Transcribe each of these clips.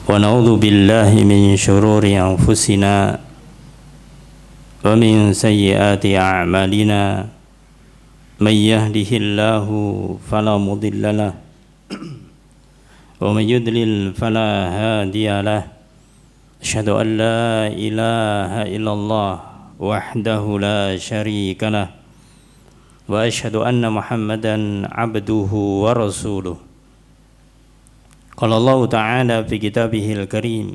ونعوذ بالله من شرور أنفسنا ومن سيئات أعمالنا من يهده الله فلا مضل له ومن يضلل فلا هادي له أشهد أن لا إله إلا الله وحده لا شريك له وأشهد أن محمدا عبده ورسوله قال الله تعالى في كتابه الكريم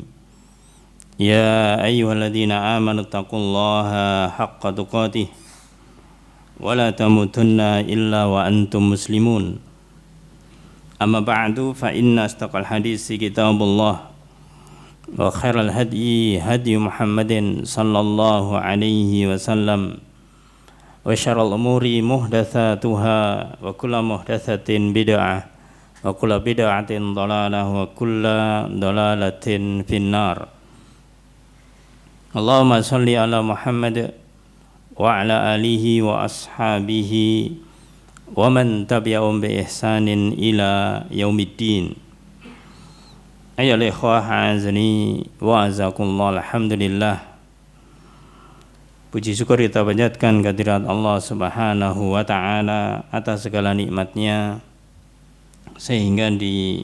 يا أيها الذين آمنوا اتقوا الله حق تقاته ولا تموتن إلا وأنتم مسلمون أما بعد فإن أصدق الحديث كتاب الله وخير الهدي هدي محمد صلى الله عليه وسلم وشر الأمور محدثاتها وكل محدثة بدعة وكل بدعة ضلالة وكل ضلالة في النار اللهم صل على محمد وعلى آله وأصحابه ومن تبعهم بإحسان إلى يوم الدين أيها الإخوة أعزني وأعزكم الله الحمد لله. Puji syukur kita panjatkan kehadirat Allah Subhanahu wa Ta'ala atas segala nikmatnya, sehingga di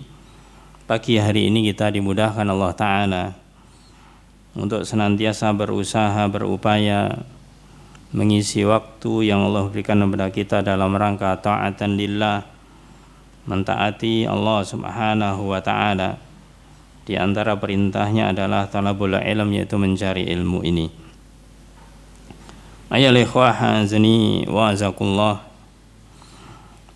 pagi hari ini kita dimudahkan Allah Ta'ala untuk senantiasa berusaha, berupaya mengisi waktu yang Allah berikan kepada kita dalam rangka ta'atan lillah, mentaati Allah Subhanahu wa Ta'ala. Di antara perintahnya adalah talabul ilm, yaitu mencari ilmu ini. Ayol ikhwah azani wa azakullah.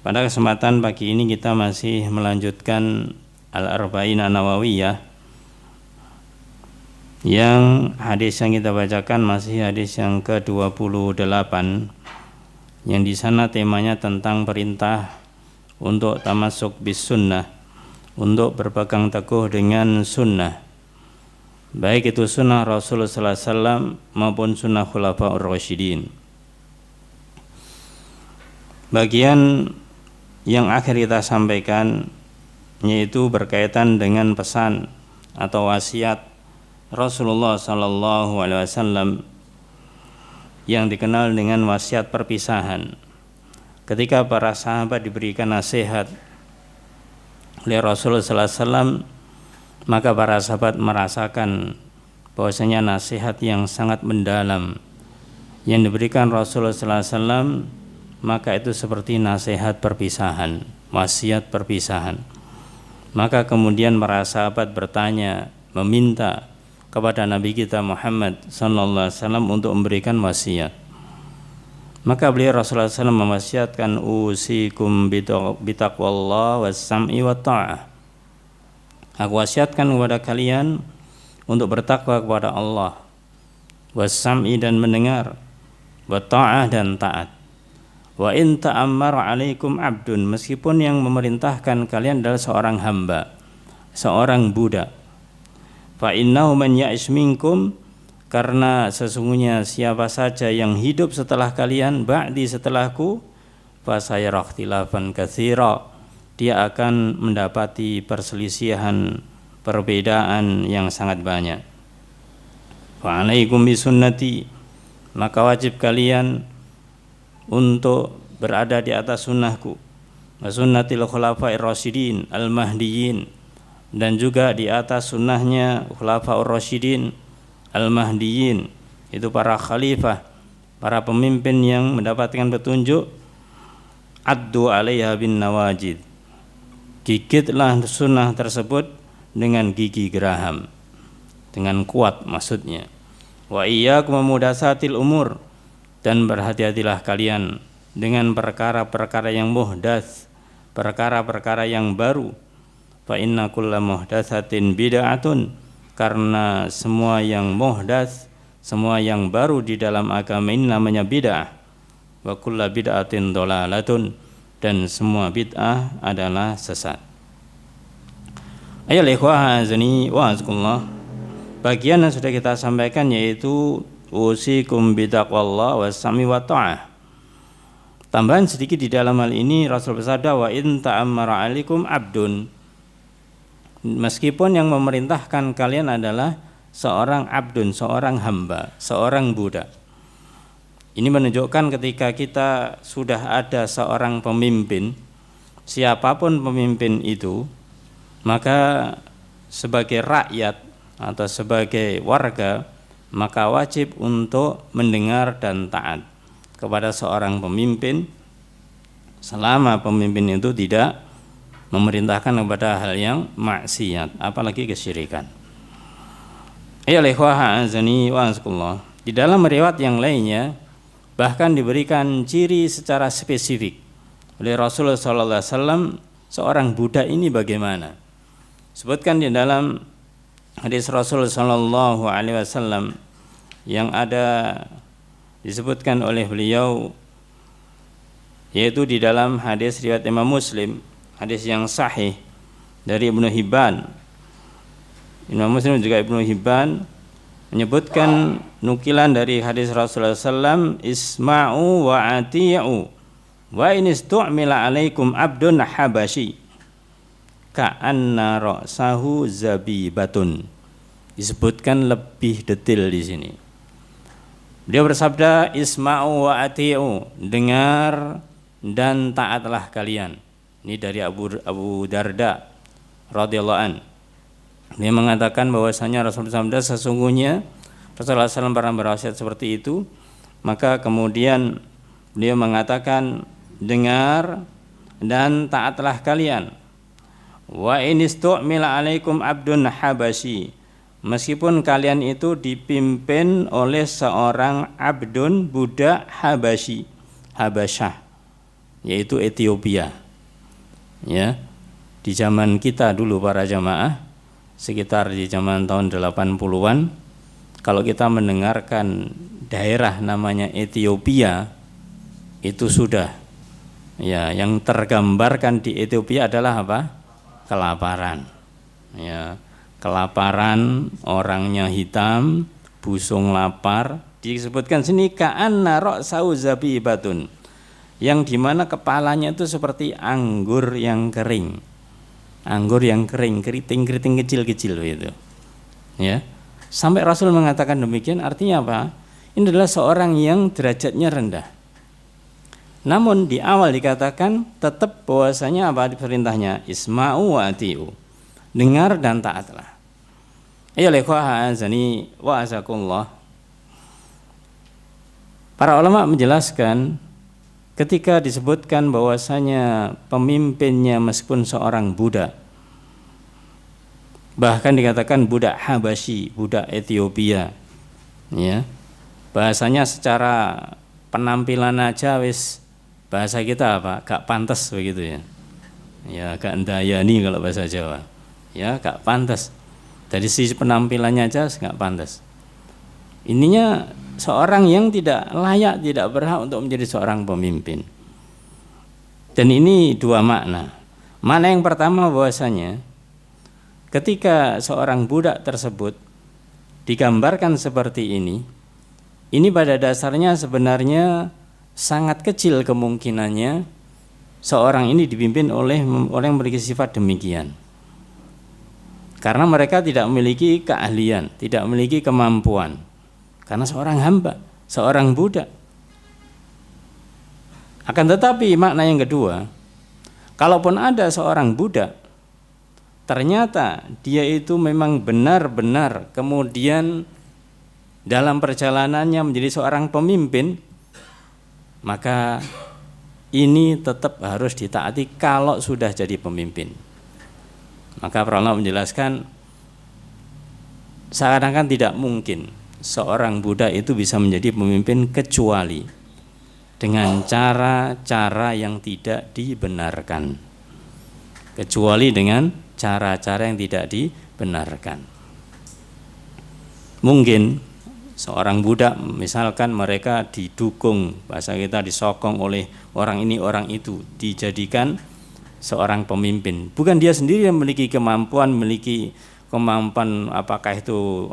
Pada kesempatan pagi ini kita masih melanjutkan Al-Arba'in An-Nawawiyah, yang hadis yang kita bacakan masih hadis yang ke-28, yang di sana temanya tentang perintah untuk tamasuk bis sunnah, untuk berpegang teguh dengan sunnah, baik itu sunnah Rasulullah sallallahu alaihi wasallam maupun sunnah Khulafaur Rasyidin. Bagian yang akhir kita sampaikan yaitu berkaitan dengan pesan atau wasiat Rasulullah sallallahu alaihi wasallam yang dikenal dengan wasiat perpisahan. Ketika para sahabat diberikan nasihat oleh Rasulullah sallallahu alaihi wasallam, maka para sahabat merasakan bahwasanya nasihat yang sangat mendalam yang diberikan Rasulullah sallallahu alaihi wasallam, maka itu seperti nasihat perpisahan, wasiat perpisahan. Maka kemudian para sahabat bertanya, meminta kepada Nabi kita Muhammad sallallahu alaihi wasallam untuk memberikan wasiat. Maka beliau Rasulullah SAW mewasiatkan, usikum bitaqwallah was-sam'i wa ta'ah. Aku wasiatkan kepada kalian untuk bertakwa kepada Allah, was-sam'i dan mendengar, wa ta'ah dan taat. Wa in ta'ammara alaikum abdun, meskipun yang memerintahkan kalian adalah seorang hamba, seorang budak. Fa innahu man ya'ish minkum, karena sesungguhnya siapa saja yang hidup setelah kalian, ba'di setelahku, fa sayara ikhtilafan katsira, dia akan mendapati perselisihan, perbedaan yang sangat banyak. Fa alaikum bisunnati, maka wajib kalian untuk berada di atas sunnahku, wa sunnatil khulafa'ir rasyidin al-mahdiyyin, dan juga di atas sunnahnya khulafa'ur rasyidin al-mahdiyyin, itu para khalifah, para pemimpin yang mendapatkan petunjuk. Addu 'alaiha bin nawajid, gigitlah sunnah tersebut dengan gigi geraham, dengan kuat maksudnya. Wa iyyakum muhdatsatil umur, dan berhati-hatilah kalian dengan perkara-perkara yang muhdats, perkara-perkara yang baru. Fa inna kulla muhdatsatin bid'atun, karena semua yang muhdats, semua yang baru di dalam agama ini namanya bid'ah. Wa kulla bid'atin dhalalatun, dan semua bid'ah adalah sesat. Ayolah ikhwah azani wa azkullah. Bagian yang sudah kita sampaikan yaitu usikum bitaqwallah was-sam'i wa ta'ah. Tambahan sedikit di dalam hal ini, Rasul bersabda, wa in ta'ammara alaikum abdun, meskipun yang memerintahkan kalian adalah seorang abdun, seorang hamba, seorang budak. Ini menunjukkan ketika kita sudah ada seorang pemimpin, siapapun pemimpin itu, maka sebagai rakyat atau sebagai warga, maka wajib untuk mendengar dan taat kepada seorang pemimpin selama pemimpin itu tidak memerintahkan kepada hal yang maksiat, apalagi kesyirikan. Ya ikhwah azani wa azakumullah. Di dalam riwayat yang lainnya bahkan diberikan ciri secara spesifik oleh Rasulullah sallallahu alaihi wasallam seorang budak ini bagaimana. Sebutkan di dalam hadis Rasulullah sallallahu alaihi wasallam yang ada disebutkan oleh beliau, yaitu di dalam hadis riwayat Imam Muslim, hadis yang sahih dari Ibnu Hibban. Imam Muslim juga Ibnu Hibban menyebutkan nukilan dari hadis Rasulullah SAW, isma'u wa ati'u wa in istu'mila alaikum abdun habashi ka'anna ra'sahu zabibatun. Disebutkan lebih detail di sini. Dia bersabda, isma'u wa ati'u, dengar dan taatlah kalian. Ini dari Abu Darda radhiyallahu an. Dia mengatakan bahwasanya Rasulullah SAW sesungguhnya Rasulullah SAW pernah berwasiat seperti itu. Maka kemudian beliau mengatakan, dengar dan taatlah kalian. Wa in istu'mila alaikum abdun habashi, meskipun kalian itu dipimpin oleh seorang abdun, budak habashi, Habasyah, yaitu Ethiopia. Ya, di zaman kita dulu para jamaah, sekitar di zaman tahun 80-an, kalau kita mendengarkan daerah namanya Ethiopia, itu sudah ya, yang tergambarkan di Ethiopia adalah apa? Kelaparan. Ya, kelaparan, orangnya hitam, busung lapar. Disebutkan sini ka'anna ra'sau zabibatun, yang dimana kepalanya itu seperti anggur yang kering. Anggur yang kering, keriting-keriting kecil-kecil itu. Ya. Sampai Rasul mengatakan demikian, artinya apa? Ini adalah seorang yang derajatnya rendah. Namun di awal dikatakan tetap bahwasanya apa perintahnya? Isma'u wa ati'u. Dengar dan taatlah. Ayo ikhwah azani wa azakumullah. Para ulama menjelaskan ketika disebutkan bahwasanya pemimpinnya meskipun seorang budak, bahkan dikatakan budak Habashi, budak Ethiopia, ya, bahasanya secara penampilan aja wis bahasa kita apa, gak pantas begitu ya, ya gak ndayani kalau bahasa Jawa, ya gak pantas, dari sisi penampilannya aja gak pantas. Ininya seorang yang tidak layak, tidak berhak untuk menjadi seorang pemimpin. Dan ini dua makna. Makna yang pertama bahwasanya ketika seorang budak tersebut digambarkan seperti ini pada dasarnya sebenarnya sangat kecil kemungkinannya seorang ini dipimpin oleh orang yang memiliki sifat demikian. Karena mereka tidak memiliki keahlian, tidak memiliki kemampuan. Karena seorang hamba, seorang budak. Akan tetapi makna yang kedua, kalaupun ada seorang budak, ternyata dia itu memang benar-benar kemudian dalam perjalanannya menjadi seorang pemimpin, maka ini tetap harus ditaati kalau sudah jadi pemimpin. Maka para ulama menjelaskan seakan-akan tidak mungkin seorang budak itu bisa menjadi pemimpin kecuali dengan cara-cara yang tidak dibenarkan. Kecuali dengan cara-cara yang tidak dibenarkan. Mungkin seorang budak misalkan mereka didukung, bahasa kita disokong oleh orang ini orang itu, dijadikan seorang pemimpin. Bukan dia sendiri yang memiliki kemampuan, apakah itu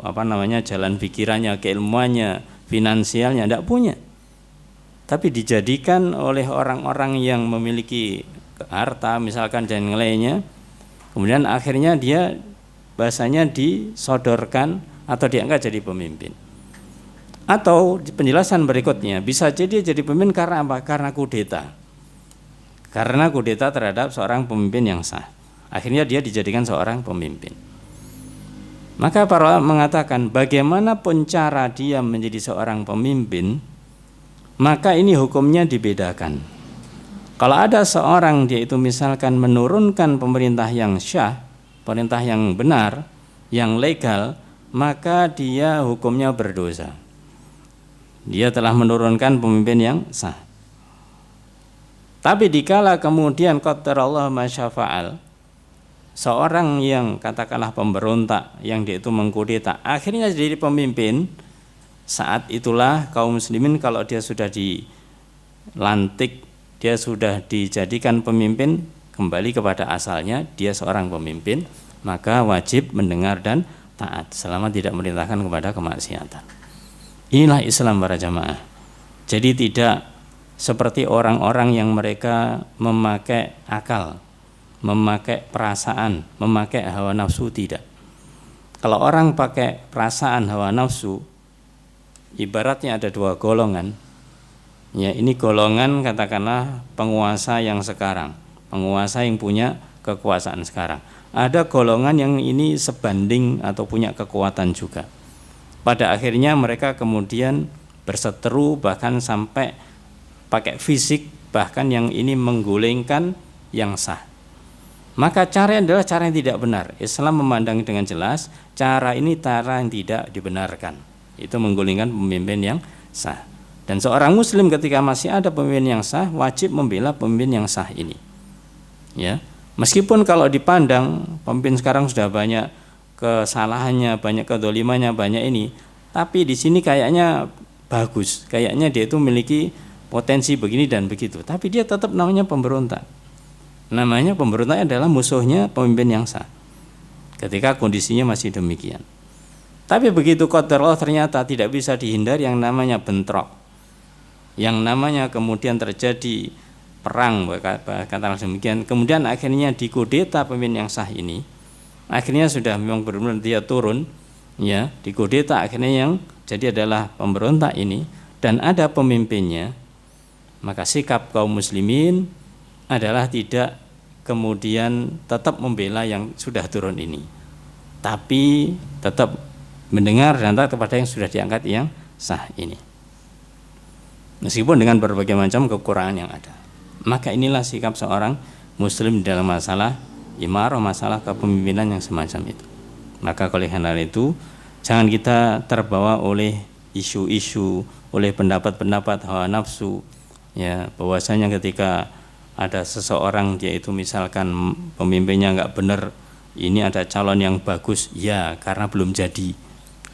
jalan pikirannya, keilmuannya, finansialnya, tidak punya. Tapi dijadikan oleh orang-orang yang memiliki harta misalkan dan lainnya, Kemudian akhirnya dia bahasanya disodorkan atau diangkat jadi pemimpin. Atau penjelasan berikutnya, bisa jadi pemimpin karena apa? Karena kudeta. Karena kudeta terhadap seorang pemimpin yang sah. Akhirnya dia dijadikan seorang pemimpin. Maka para ulama mengatakan bagaimanapun cara dia menjadi seorang pemimpin, maka ini hukumnya dibedakan. Kalau ada seorang dia itu misalkan menurunkan pemerintah yang syah, pemerintah yang benar, yang legal, maka dia hukumnya berdosa. Dia telah menurunkan pemimpin yang sah. Tapi dikala kemudian qadarallahu ma syafa'al, seorang yang katakanlah pemberontak, yang dia itu mengkudeta, akhirnya jadi pemimpin, saat itulah kaum muslimin kalau dia sudah dilantik, dia sudah dijadikan pemimpin, kembali kepada asalnya, dia seorang pemimpin, maka wajib mendengar dan taat selama tidak memerintahkan kepada kemaksiatan. Inilah Islam para jamaah. Jadi tidak seperti orang-orang yang mereka memakai akal, memakai perasaan, memakai hawa nafsu, tidak. Kalau orang pakai perasaan hawa nafsu, ibaratnya ada dua golongan. Ya, ini golongan katakanlah penguasa yang sekarang, penguasa yang punya kekuasaan sekarang. Ada golongan yang ini sebanding atau punya kekuatan juga. Pada akhirnya mereka kemudian berseteru, bahkan sampai pakai fisik, bahkan yang ini menggulingkan yang sah. Maka cara adalah cara yang tidak benar. Islam memandang dengan jelas cara ini cara yang tidak dibenarkan. Itu menggulingkan pemimpin yang sah. Dan seorang muslim ketika masih ada pemimpin yang sah, wajib membela pemimpin yang sah ini. Ya, meskipun kalau dipandang pemimpin sekarang sudah banyak kesalahannya, banyak kedolimannya, banyak ini, tapi di sini kayaknya bagus, kayaknya dia itu memiliki potensi begini dan begitu, tapi dia tetap namanya pemberontak. Namanya pemberontak adalah musuhnya pemimpin yang sah ketika kondisinya masih demikian. Tapi begitu qadar Allah ternyata tidak bisa dihindari yang namanya bentrok, yang namanya kemudian terjadi perang, katakanlah demikian, kemudian akhirnya dikudeta pemimpin yang sah ini. Akhirnya sudah memang benar-benar dia turun, ya, dikudeta, akhirnya yang jadi adalah pemberontak ini dan ada pemimpinnya. Maka sikap kaum muslimin adalah tidak kemudian tetap membela yang sudah turun ini, tapi tetap mendengar dan taat kepada yang sudah diangkat yang sah ini, meskipun dengan berbagai macam kekurangan yang ada. Maka inilah sikap seorang muslim dalam masalah imarah, masalah kepemimpinan yang semacam itu. Maka oleh karena itu jangan kita terbawa oleh isu-isu, oleh pendapat-pendapat hawa nafsu, ya, bahwasanya ketika ada seseorang dia itu misalkan pemimpinnya enggak benar, ini ada calon yang bagus, ya karena belum jadi.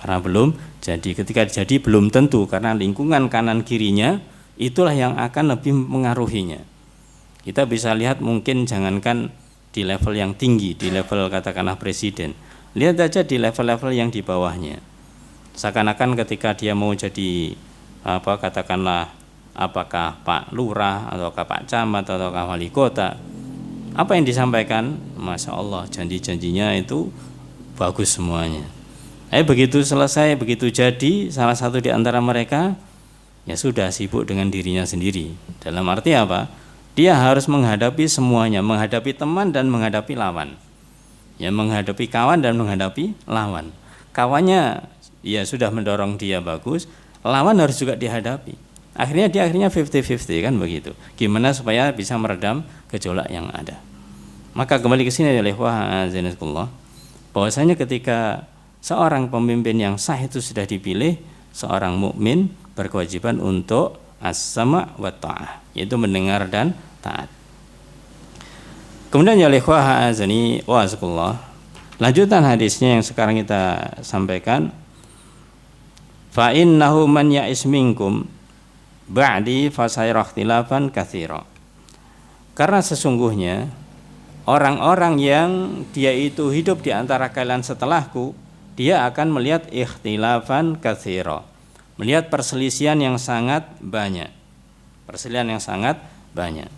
Karena belum jadi, ketika jadi belum tentu, karena lingkungan kanan kirinya itulah yang akan lebih mengaruhinya. Kita bisa lihat mungkin jangankan di level yang tinggi, di level katakanlah presiden, lihat aja di level-level yang di bawahnya. Seakan-akan ketika dia mau jadi katakanlah apakah Pak Lurah ataukah Pak Camat ataukah Wali Kota, apa yang disampaikan, Masya Allah, janji-janjinya itu bagus semuanya. Begitu selesai, begitu jadi salah satu di antara mereka, ya sudah sibuk dengan dirinya sendiri. Dalam arti apa? Dia harus menghadapi semuanya, menghadapi teman dan menghadapi lawan. Ya, menghadapi kawan dan menghadapi lawan. Kawannya ya sudah mendorong dia bagus, lawan harus juga dihadapi. Akhirnya 50-50 kan begitu. Gimana supaya bisa meredam gejolak yang ada. Maka kembali ke sini oleh wahai bahwasanya ketika seorang pemimpin yang sah itu sudah dipilih, seorang mukmin berkewajiban untuk as-sama' wa ta'ah, yaitu mendengar dan taat. Kemudian ya ikhwah azani wa azakullah, lanjutan hadisnya yang sekarang kita sampaikan, fa innahu man ya'is minkum ba'di fasayara ikhtilafan katsira. Karena sesungguhnya orang-orang yang dia itu hidup di antara kalian setelahku, dia akan melihat ikhtilafan katsira, melihat perselisihan yang sangat banyak. Perselisihan yang sangat banyak.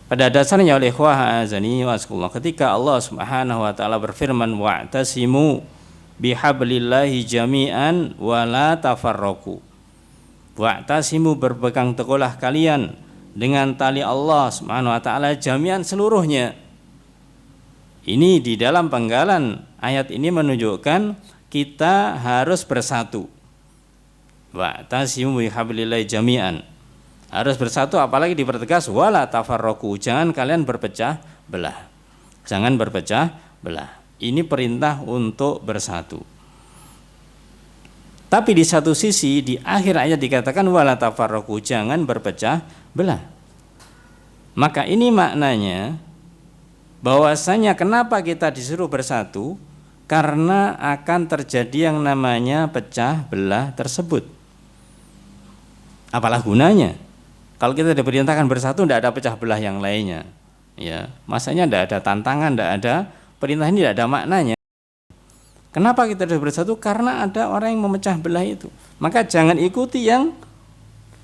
Pada dasarnya oleh ikhwah azani waskullah, ketika Allah Subhanahu wa taala berfirman wa'tasimu bihablillahi jami'an wa la tafarraqu. Wa'tasimu, berpegang teguhlah kalian dengan tali Allah Subhanahu wa taala jami'an, seluruhnya. Ini di dalam penggalan ayat ini menunjukkan kita harus bersatu. Wa'tasimu bihablillahi jami'an, harus bersatu, apalagi dipertegas wala tafarraqu, jangan kalian berpecah belah. Jangan berpecah belah. Ini perintah untuk bersatu. Tapi di satu sisi di akhir ayat dikatakan wala tafarraqu, jangan berpecah belah. Maka ini maknanya bahwasanya kenapa kita disuruh bersatu? Karena akan terjadi yang namanya pecah belah tersebut. Apalah gunanya? Kalau kita diperintahkan bersatu, tidak ada pecah belah yang lainnya, ya, masanya tidak ada tantangan, tidak ada perintah, ini tidak ada maknanya. Kenapa kita harus bersatu? Karena ada orang yang memecah belah itu. Maka jangan ikuti yang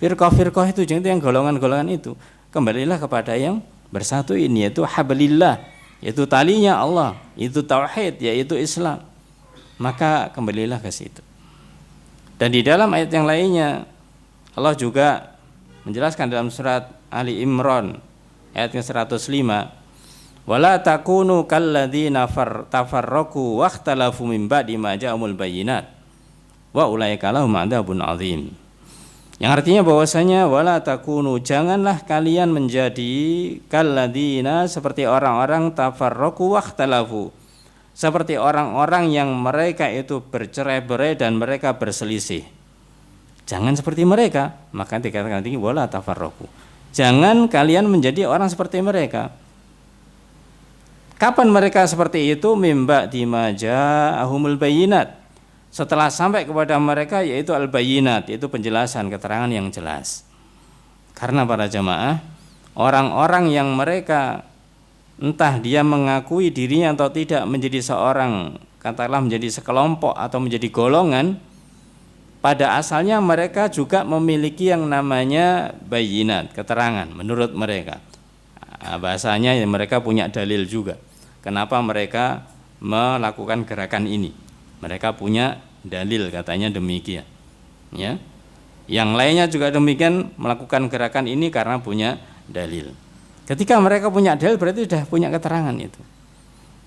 firqah-firqah itu, jangan yang golongan-golongan itu. Kembalilah kepada yang bersatu ini, yaitu hablillah, yaitu talinya Allah, itu tauhid, yaitu Islam. Maka kembalilah ke situ. Dan di dalam ayat yang lainnya Allah juga menjelaskan dalam surat Ali Imran ayat yang 105, wala takunu kalladzina tafarraqu wakhtalafu min ba'di ma ja'ahumul bayyinat wa ulaika lahum 'adzabun 'adzim. Yang artinya bahwasanya wala takunu, janganlah kalian menjadi kalladzina, seperti orang-orang tafarraqu wakhtalafu, seperti orang-orang yang mereka itu bercerai-berai dan mereka berselisih. Jangan seperti mereka. Maka dikatakan tinggi wala tafarraqu, jangan kalian menjadi orang seperti mereka. Kapan mereka seperti itu? Mimba dimaja ahumul bayinat, setelah sampai kepada mereka yaitu al-bayinat, yaitu penjelasan, keterangan yang jelas. Karena para jamaah, orang-orang yang mereka entah dia mengakui dirinya atau tidak menjadi seorang, katakanlah menjadi sekelompok atau menjadi golongan, pada asalnya mereka juga memiliki yang namanya bayinat, keterangan menurut mereka. Bahasanya mereka punya dalil juga. Kenapa mereka melakukan gerakan ini? Mereka punya dalil, katanya demikian. Ya. Yang lainnya juga demikian, melakukan gerakan ini karena punya dalil. Ketika mereka punya dalil berarti sudah punya keterangan itu.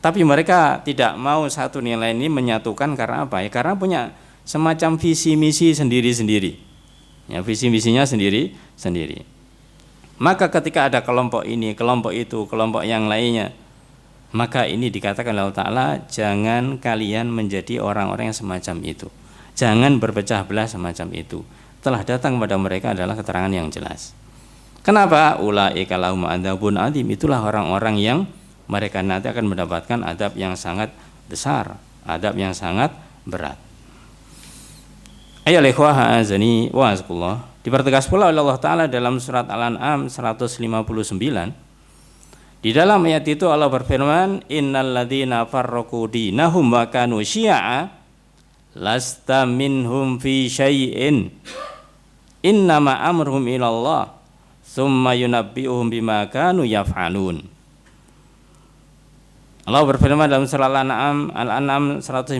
Tapi mereka tidak mau satu nilai ini menyatukan karena apa? Ya, karena punya semacam visi misi sendiri-sendiri, ya, visi misinya sendiri-sendiri. Maka ketika ada kelompok ini, kelompok itu, kelompok yang lainnya, maka ini dikatakan oleh Allah Ta'ala, jangan kalian menjadi orang-orang yang semacam itu, jangan berpecah belah semacam itu. Telah datang kepada mereka adalah keterangan yang jelas. Kenapa? Ulaika lahum adzabun adzim, itulah orang-orang yang mereka nanti akan mendapatkan adab yang sangat besar, adab yang sangat berat. Ayo ikhwah azani wa azkullah, dipertegas pula oleh Allah Ta'ala dalam surat Al-An'am 159. Di dalam ayat itu Allah berfirman, innal ladzina farraqu dinahum wa kanu syi'a lasta minhum fi syai'in innama amruhum ilallah tsumma yunabbi'uhum bima kanu yaf'alun. Allah berfirman dalam surah Al-An'am 159,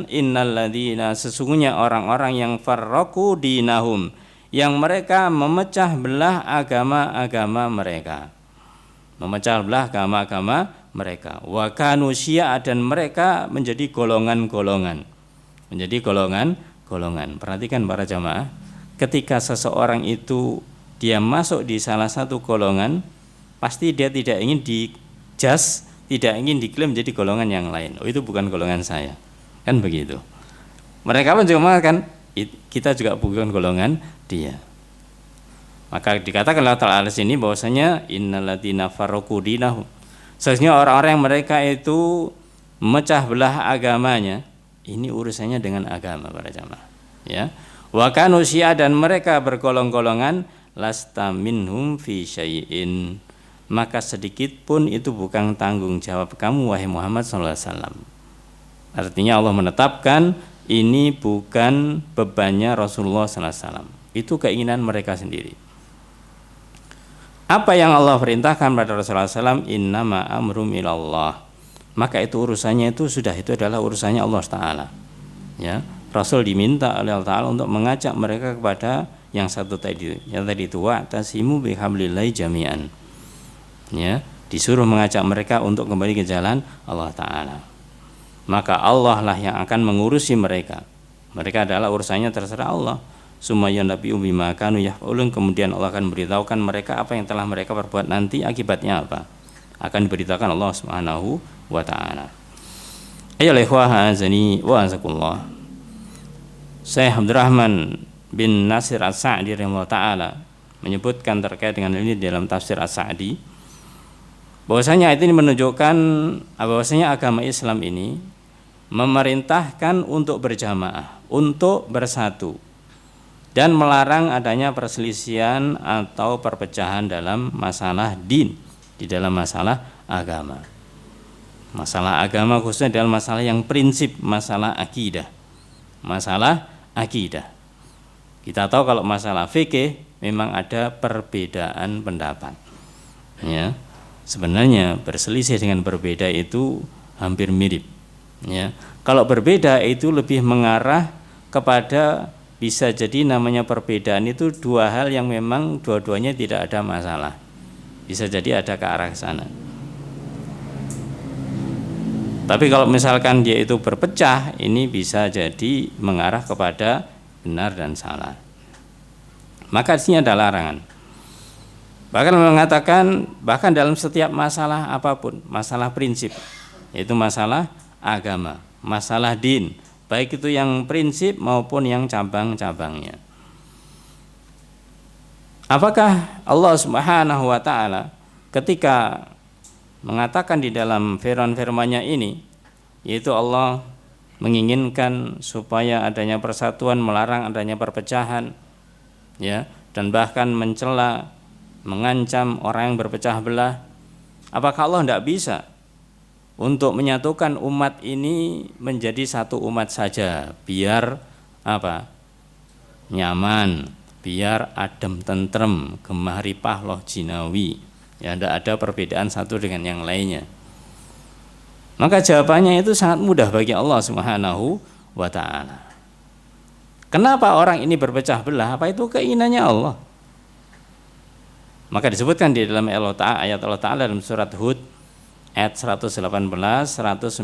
innal ladzina, sesungguhnya orang-orang yang farraqu dinahum, yang mereka memecah belah agama-agama mereka, memecah belah agama-agama mereka, wa kanu syi'a, dan mereka menjadi golongan-golongan, menjadi golongan-golongan. Perhatikan para jamaah, ketika seseorang itu dia masuk di salah satu golongan, pasti dia tidak ingin dijudge, tidak ingin diklaim menjadi golongan yang lain. Oh, itu bukan golongan saya, kan begitu. Mereka pun juga mengatakan kita juga bukan golongan dia. Maka dikatakan Allah Ta'ala di sini bahwasanya innal ladzina farraqu dinahum, sesungguhnya orang-orang yang mereka itu memecah belah agamanya, ini urusannya dengan agama para jamaah, ya. Wa kanu syi'a, dan mereka bergolong-golongan, lasta minhum fi syai'in, maka sedikit pun itu bukan tanggung jawab kamu wahai Muhammad SAW. Artinya Allah menetapkan ini bukan bebannya Rasulullah SAW, itu keinginan mereka sendiri. Apa yang Allah perintahkan pada Rasulullah SAW, innama amrum ilallah, maka itu urusannya itu adalah urusannya Allah Ta'ala. Ya, Rasul diminta oleh Allah Ta'ala untuk mengajak mereka kepada yang satu tadi, yang tadi itu wa'tasimu bihablillahi jami'an. Ya, disuruh mengajak mereka untuk kembali ke jalan Allah Ta'ala. Maka Allah lah yang akan mengurusi mereka. Mereka adalah urusannya terserah Allah. Sumayyan nabi'u bima kanu yaf'ulun, kemudian Allah akan memberitahukan mereka apa yang telah mereka perbuat nanti, akibatnya apa akan diberitakan Allah Subhanahu wa ta'ala. Ayo ikhwah azani wa azakullah. Syekh Abdurrahman bin Nasir As-Sa'di rahimahullah ta'ala menyebutkan terkait dengan ini dalam tafsir As-Sa'di, bahwasanya ayat ini menunjukkan bahwasanya agama Islam ini memerintahkan untuk berjamaah, untuk bersatu, dan melarang adanya perselisihan atau perpecahan dalam masalah din, di dalam masalah agama. Masalah agama khususnya dalam masalah yang prinsip, masalah akidah. Masalah akidah. Kita tahu kalau masalah fikih memang ada perbedaan pendapat. Ya. Sebenarnya berselisih dengan berbeda itu hampir mirip. Ya. Kalau berbeda itu lebih mengarah kepada, bisa jadi namanya perbedaan itu dua hal yang memang dua-duanya tidak ada masalah. Bisa jadi ada ke arah sana. Tapi kalau misalkan dia itu berpecah, ini bisa jadi mengarah kepada benar dan salah. Maka di sini ada larangan. Bahkan mengatakan, bahkan dalam setiap masalah apapun, masalah prinsip, yaitu masalah agama, masalah din, baik itu yang prinsip maupun yang cabang-cabangnya. Apakah Allah Subhanahu wa ta'ala ketika mengatakan di dalam firman-firman-Nya ini, yaitu Allah menginginkan supaya adanya persatuan, melarang adanya perpecahan, ya, dan bahkan mencela, mengancam orang yang berpecah belah, apakah Allah tidak bisa untuk menyatukan umat ini menjadi satu umat saja, biar apa? Nyaman, biar adem tentrem, gemah ripah loh jinawi. Ya, tidak ada perbedaan satu dengan yang lainnya. Maka jawabannya itu sangat mudah bagi Allah Subhanahu wa ta'ala. Kenapa orang ini berpecah belah? Apa itu keinginannya Allah? Maka disebutkan di dalam ayat Allah Ta'ala dalam surat Hud ayat 118, 119.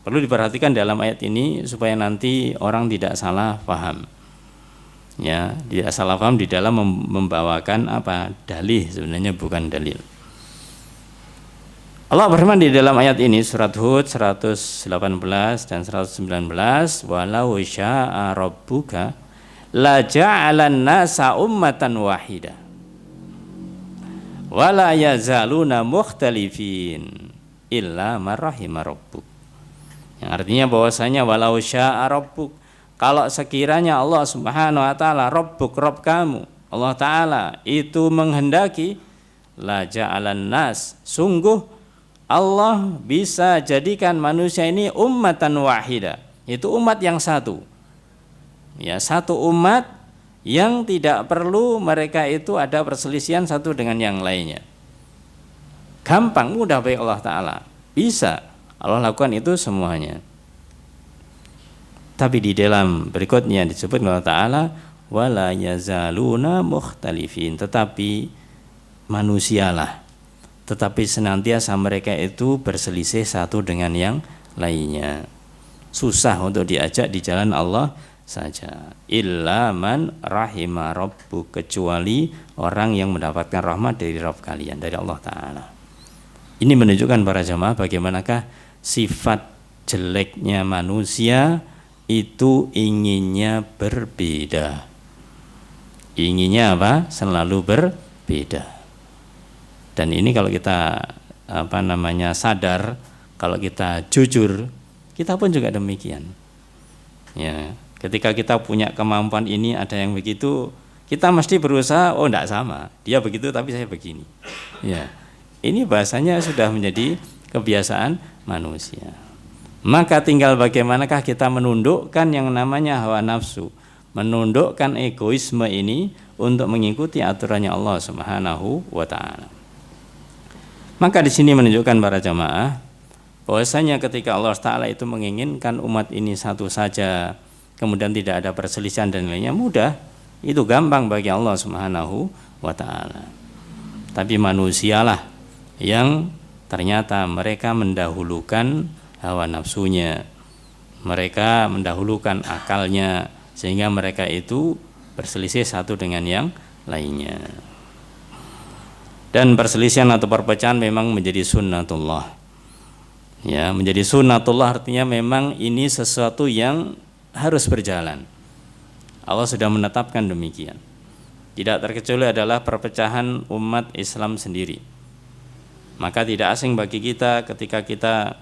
Perlu diperhatikan dalam ayat ini supaya nanti orang tidak salah paham. Ya, tidak salah paham di dalam membawakan apa? Dalih, sebenarnya bukan dalil. Allah berfirman di dalam ayat ini surat Hud 118 dan 119, walau syaa rabbuka la ja'alan nasa ummatan wahidah wala yazaluna mukhtalifin illa marrahima rabbuk. Yang artinya bahwasanya walau syaa rabbuk, kalau sekiranya Allah Subhanahu wa taala rabbuk, rabb kamu, Allah taala itu menghendaki, la ja'alan nas, sungguh Allah bisa jadikan manusia ini ummatan wahidah, itu umat yang satu. Ya, satu umat yang tidak perlu mereka itu ada perselisihan satu dengan yang lainnya. Gampang, mudah bagi Allah Ta'ala. Bisa Allah lakukan itu semuanya. Tapi di dalam berikutnya disebut Allah Ta'ala, wala yazaluna mukhtalifin, tetapi manusialah, tetapi senantiasa mereka itu berselisih satu dengan yang lainnya. Susah untuk diajak di jalan Allah saja. Illa man rahima rabbuk, kecuali orang yang mendapatkan rahmat dari Rabb kalian, dari Allah Ta'ala. Ini menunjukkan para jamaah bagaimanakah sifat jeleknya manusia itu inginnya berbeda. Inginnya apa? Selalu berbeda. Dan ini kalau kita sadar, kalau kita jujur, kita pun juga demikian. Ya. Ketika kita punya kemampuan ini, ada yang begitu, kita mesti berusaha, oh enggak sama, dia begitu tapi saya begini. Ya, ini bahasanya sudah menjadi kebiasaan manusia. Maka tinggal bagaimanakah kita menundukkan yang namanya hawa nafsu, menundukkan egoisme ini untuk mengikuti aturannya Allah Subhanahu wa taala. Maka di sini menunjukkan para jamaah bahwasanya ketika Allah taala itu menginginkan umat ini satu saja, kemudian tidak ada perselisihan dan lainnya, mudah, itu gampang bagi Allah Subhanahu wa taala. Tapi manusialah yang ternyata mereka mendahulukan hawa nafsunya, mereka mendahulukan akalnya, sehingga mereka itu berselisih satu dengan yang lainnya. Dan perselisihan atau perpecahan memang menjadi sunnatullah. Ya, menjadi sunnatullah artinya memang ini sesuatu yang harus berjalan. Allah sudah menetapkan demikian. Tidak terkecuali adalah perpecahan umat Islam sendiri. Maka tidak asing bagi kita ketika kita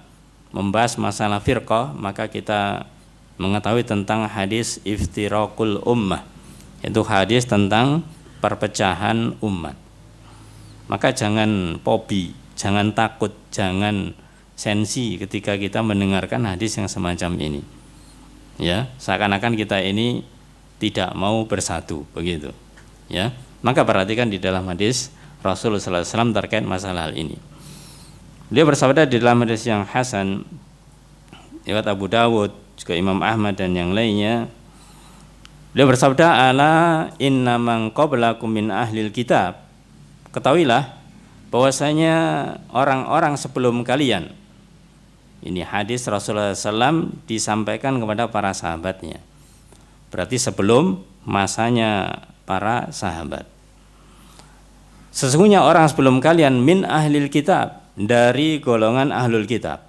membahas masalah firqah, maka kita mengetahui tentang hadis iftiraqul ummah, itu hadis tentang perpecahan umat. Maka jangan fobi, jangan takut, jangan sensi ketika kita mendengarkan hadis yang semacam ini. Ya, seakan-akan kita ini tidak mau bersatu, begitu. Ya, maka perhatikan di dalam hadis Rasulullah SAW terkait masalah hal ini. Dia bersabda di dalam hadis yang hasan riwayat Abu Dawud, juga Imam Ahmad dan yang lainnya. Beliau bersabda, ala inna man qablakum min ahlil kitab. Ketahuilah bahwasanya orang-orang sebelum kalian. Ini hadis Rasulullah SAW disampaikan kepada para sahabatnya. Berarti sebelum masanya para sahabat. Sesungguhnya orang sebelum kalian min ahlil kitab, dari golongan ahlul kitab.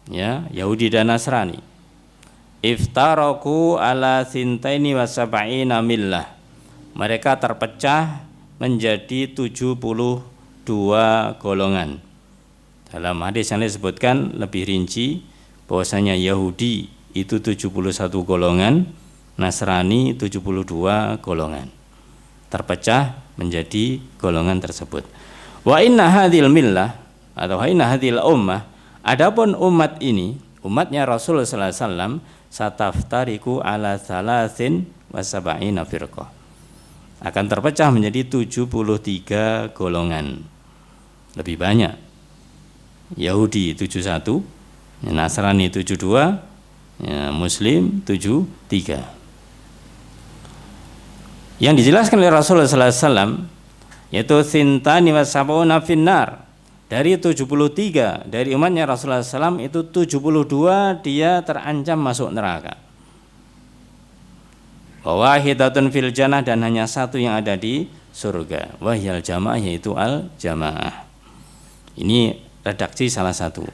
Ya, Yahudi dan Nasrani. Iftaraku ala sintaini wa sab'ina millah. Mereka terpecah menjadi 72 golongan. Dalam hadis yang disebutkan lebih rinci bahwasanya Yahudi itu 71 golongan, Nasrani 72 golongan. Terpecah menjadi golongan tersebut. Wa inna hadhil millah atau inna hadhil ummah, adapun umat ini, umatnya Rasulullah sallallahu alaihi wasallam, sataftariku ala salasin wa sab'ina firqah, akan terpecah menjadi 73 golongan. Lebih banyak. Yahudi 71, Nasrani 72, Muslim 73. Yang dijelaskan oleh Rasulullah sallallahu alaihi wasallam yaitu sintani wa sab'una finnar. Dari 73 dari umatnya Rasulullah SAW itu 72 dia terancam masuk neraka. Wahidatun fil jannah, dan hanya satu yang ada di surga. Wahyal jamaah, yaitu al jamaah. Ini redaksi salah satu.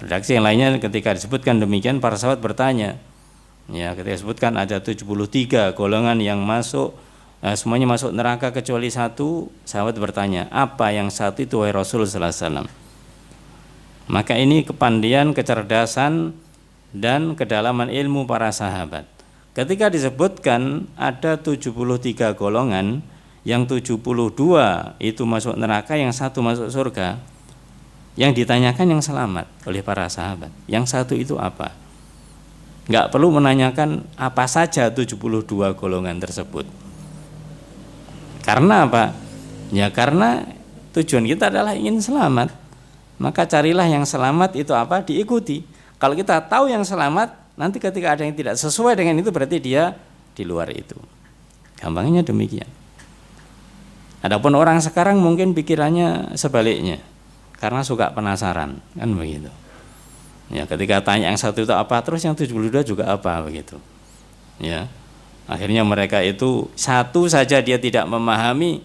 Redaksi yang lainnya ketika disebutkan demikian para sahabat bertanya. Ya, ketika disebutkan ada 73 golongan yang masuk, semuanya masuk neraka kecuali satu, sahabat bertanya, apa yang satu itu wahai Rasul sallallahu alaihi wasallam? Maka ini kepandian, kecerdasan dan kedalaman ilmu para sahabat. Ketika disebutkan ada 73 golongan, yang 72 itu masuk neraka, yang satu masuk surga, yang ditanyakan yang selamat oleh para sahabat, yang satu itu apa? Enggak perlu menanyakan apa saja 72 golongan tersebut. Karena apa? Ya karena tujuan kita adalah ingin selamat. Maka carilah yang selamat itu apa? Diikuti. Kalau kita tahu yang selamat, nanti ketika ada yang tidak sesuai dengan itu berarti dia di luar itu. Gampangnya demikian. Adapun orang sekarang mungkin pikirannya sebaliknya. Karena suka penasaran, kan begitu. Ya, ketika tanya yang satu itu apa, terus yang 72 juga apa, begitu. Ya. Akhirnya mereka itu satu saja dia tidak memahami,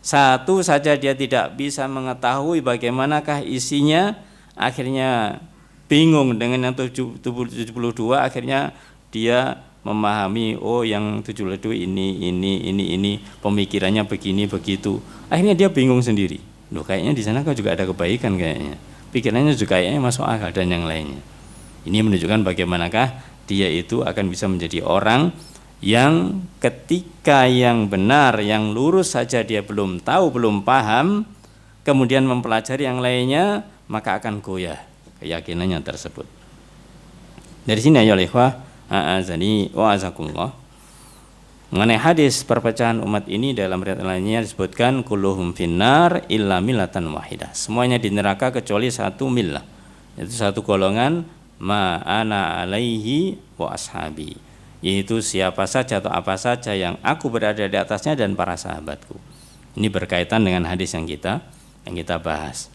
satu saja dia tidak bisa mengetahui bagaimanakah isinya, akhirnya bingung dengan yang 72, akhirnya dia memahami, oh yang 72 ini pemikirannya begini begitu. Akhirnya dia bingung sendiri. Loh, kayaknya di sana kok juga ada kebaikan kayaknya. Pikirannya juga kayaknya masuk akal dan yang lainnya. Ini menunjukkan bagaimanakah dia itu akan bisa menjadi orang yang ketika yang benar, yang lurus saja dia belum tahu, belum paham, kemudian mempelajari yang lainnya, maka akan goyah keyakinannya tersebut. Dari sini ya ikhwah, a'azani wa azakumullah. Mengenai hadis perpecahan umat ini dalam riwayat lainnya disebutkan kulluhum finnar illa millatan wahidah. Semuanya di neraka kecuali satu millah. Itu satu golongan ma ana alaihi wa ashabi. Yaitu siapa saja atau apa saja yang aku berada di atasnya dan para sahabatku. Ini berkaitan dengan hadis yang kita bahas.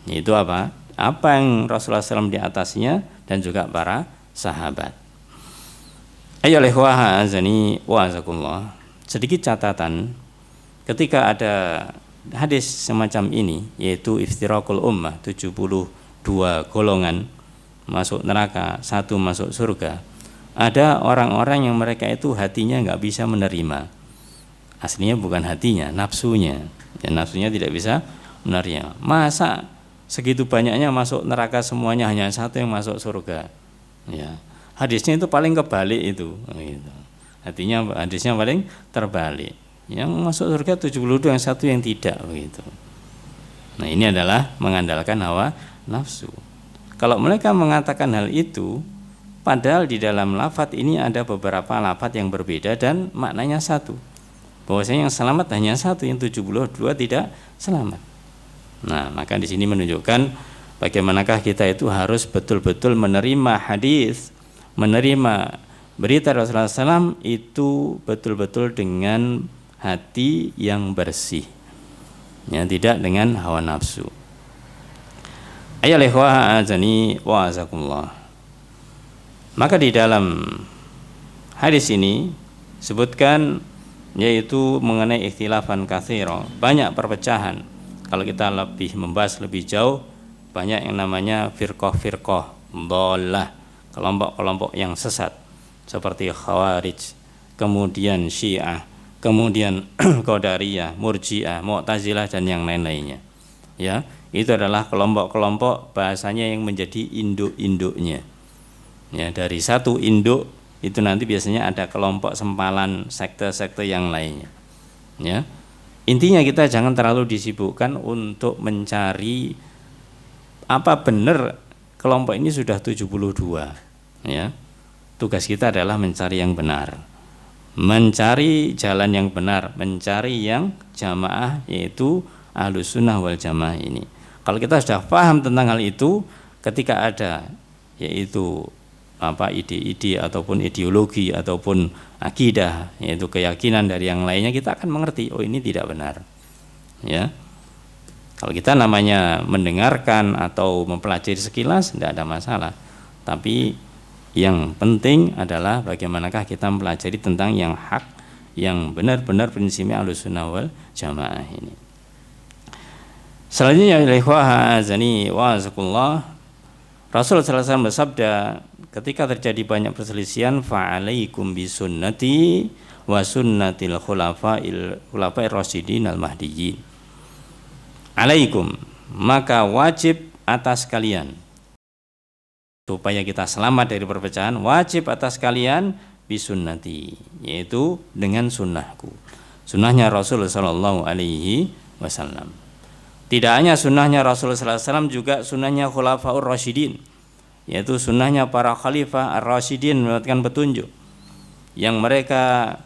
Yaitu apa? Apa yang Rasulullah SAW di atasnya dan juga para sahabat. Ayo lehwah azani wa azakullah. Sedikit catatan ketika ada hadis semacam ini, yaitu iftirakul ummah, 72 golongan masuk neraka, 1 masuk surga. Ada orang-orang yang mereka itu hatinya nggak bisa menerima. Aslinya bukan hatinya, nafsunya. Ya, nafsunya tidak bisa menerima. Masa segitu banyaknya masuk neraka semuanya hanya 1 yang masuk surga? Ya. Hadisnya itu paling kebalik itu, gitu. Hadisnya paling terbalik. Yang masuk surga 72, yang 1 yang tidak, begitu. Nah, ini adalah mengandalkan hawa nafsu. Kalau mereka mengatakan hal itu, padahal di dalam lafadz ini ada beberapa lafadz yang berbeda dan maknanya satu. Bahwasanya yang selamat hanya 1, yang 72 tidak selamat. Nah, maka di sini menunjukkan bagaimanakah kita itu harus betul-betul menerima hadis, menerima berita Rasulullah SAW itu betul-betul dengan hati yang bersih, ya, tidak dengan hawa nafsu. Ayo lehwah azani wa azakumullah. Maka di dalam hadis ini sebutkan yaitu mengenai ikhtilafan katsira, banyak perpecahan. Kalau kita lebih membahas lebih jauh, banyak yang namanya firqah-firqah dhalah, kelompok-kelompok yang sesat seperti Khawarij, kemudian Syiah, kemudian Qadariyah, Murji'ah, Mu'tazilah dan yang lain-lainnya. Ya, itu adalah kelompok-kelompok bahasanya yang menjadi induk-induknya. Ya, dari satu induk itu nanti biasanya ada kelompok sempalan sekte-sekte yang lainnya. Ya. Intinya kita jangan terlalu disibukkan untuk mencari apa benar kelompok ini sudah 72, ya. Tugas kita adalah mencari yang benar, mencari jalan yang benar, mencari yang jamaah, yaitu Ahlus Sunnah wal Jamaah ini. Kalau kita sudah paham tentang hal itu, ketika ada yaitu apa ide-ide ataupun ideologi ataupun akidah, yaitu keyakinan dari yang lainnya, kita akan mengerti, oh ini tidak benar, ya. Kalau kita namanya mendengarkan atau mempelajari sekilas tidak ada masalah. Tapi yang penting adalah bagaimanakah kita mempelajari tentang yang hak, yang benar-benar prinsipnya Ahlussunnah wal Jamaah ini. Selanjutnya ikhwah azani wa azakullah, Rasul sallallahu alaihi wasallam bersabda, ketika terjadi banyak perselisihan, fa'alaikum bisunnati wa sunnatil khulafa'ir rasyidin al-mahdiyyin. Alaikum, maka wajib atas kalian, supaya kita selamat dari perpecahan, wajib atas kalian bisunnati, yaitu dengan sunnahku, sunnahnya Rasulullah Sallallahu Alaihi Wasallam. Tidak hanya sunnahnya Rasulullah Sallallahu Alaihi Wasallam, juga sunnahnya Khulafaur Rasyidin, yaitu sunnahnya para khalifah ar-Rasyidin mendapatkan petunjuk, yang mereka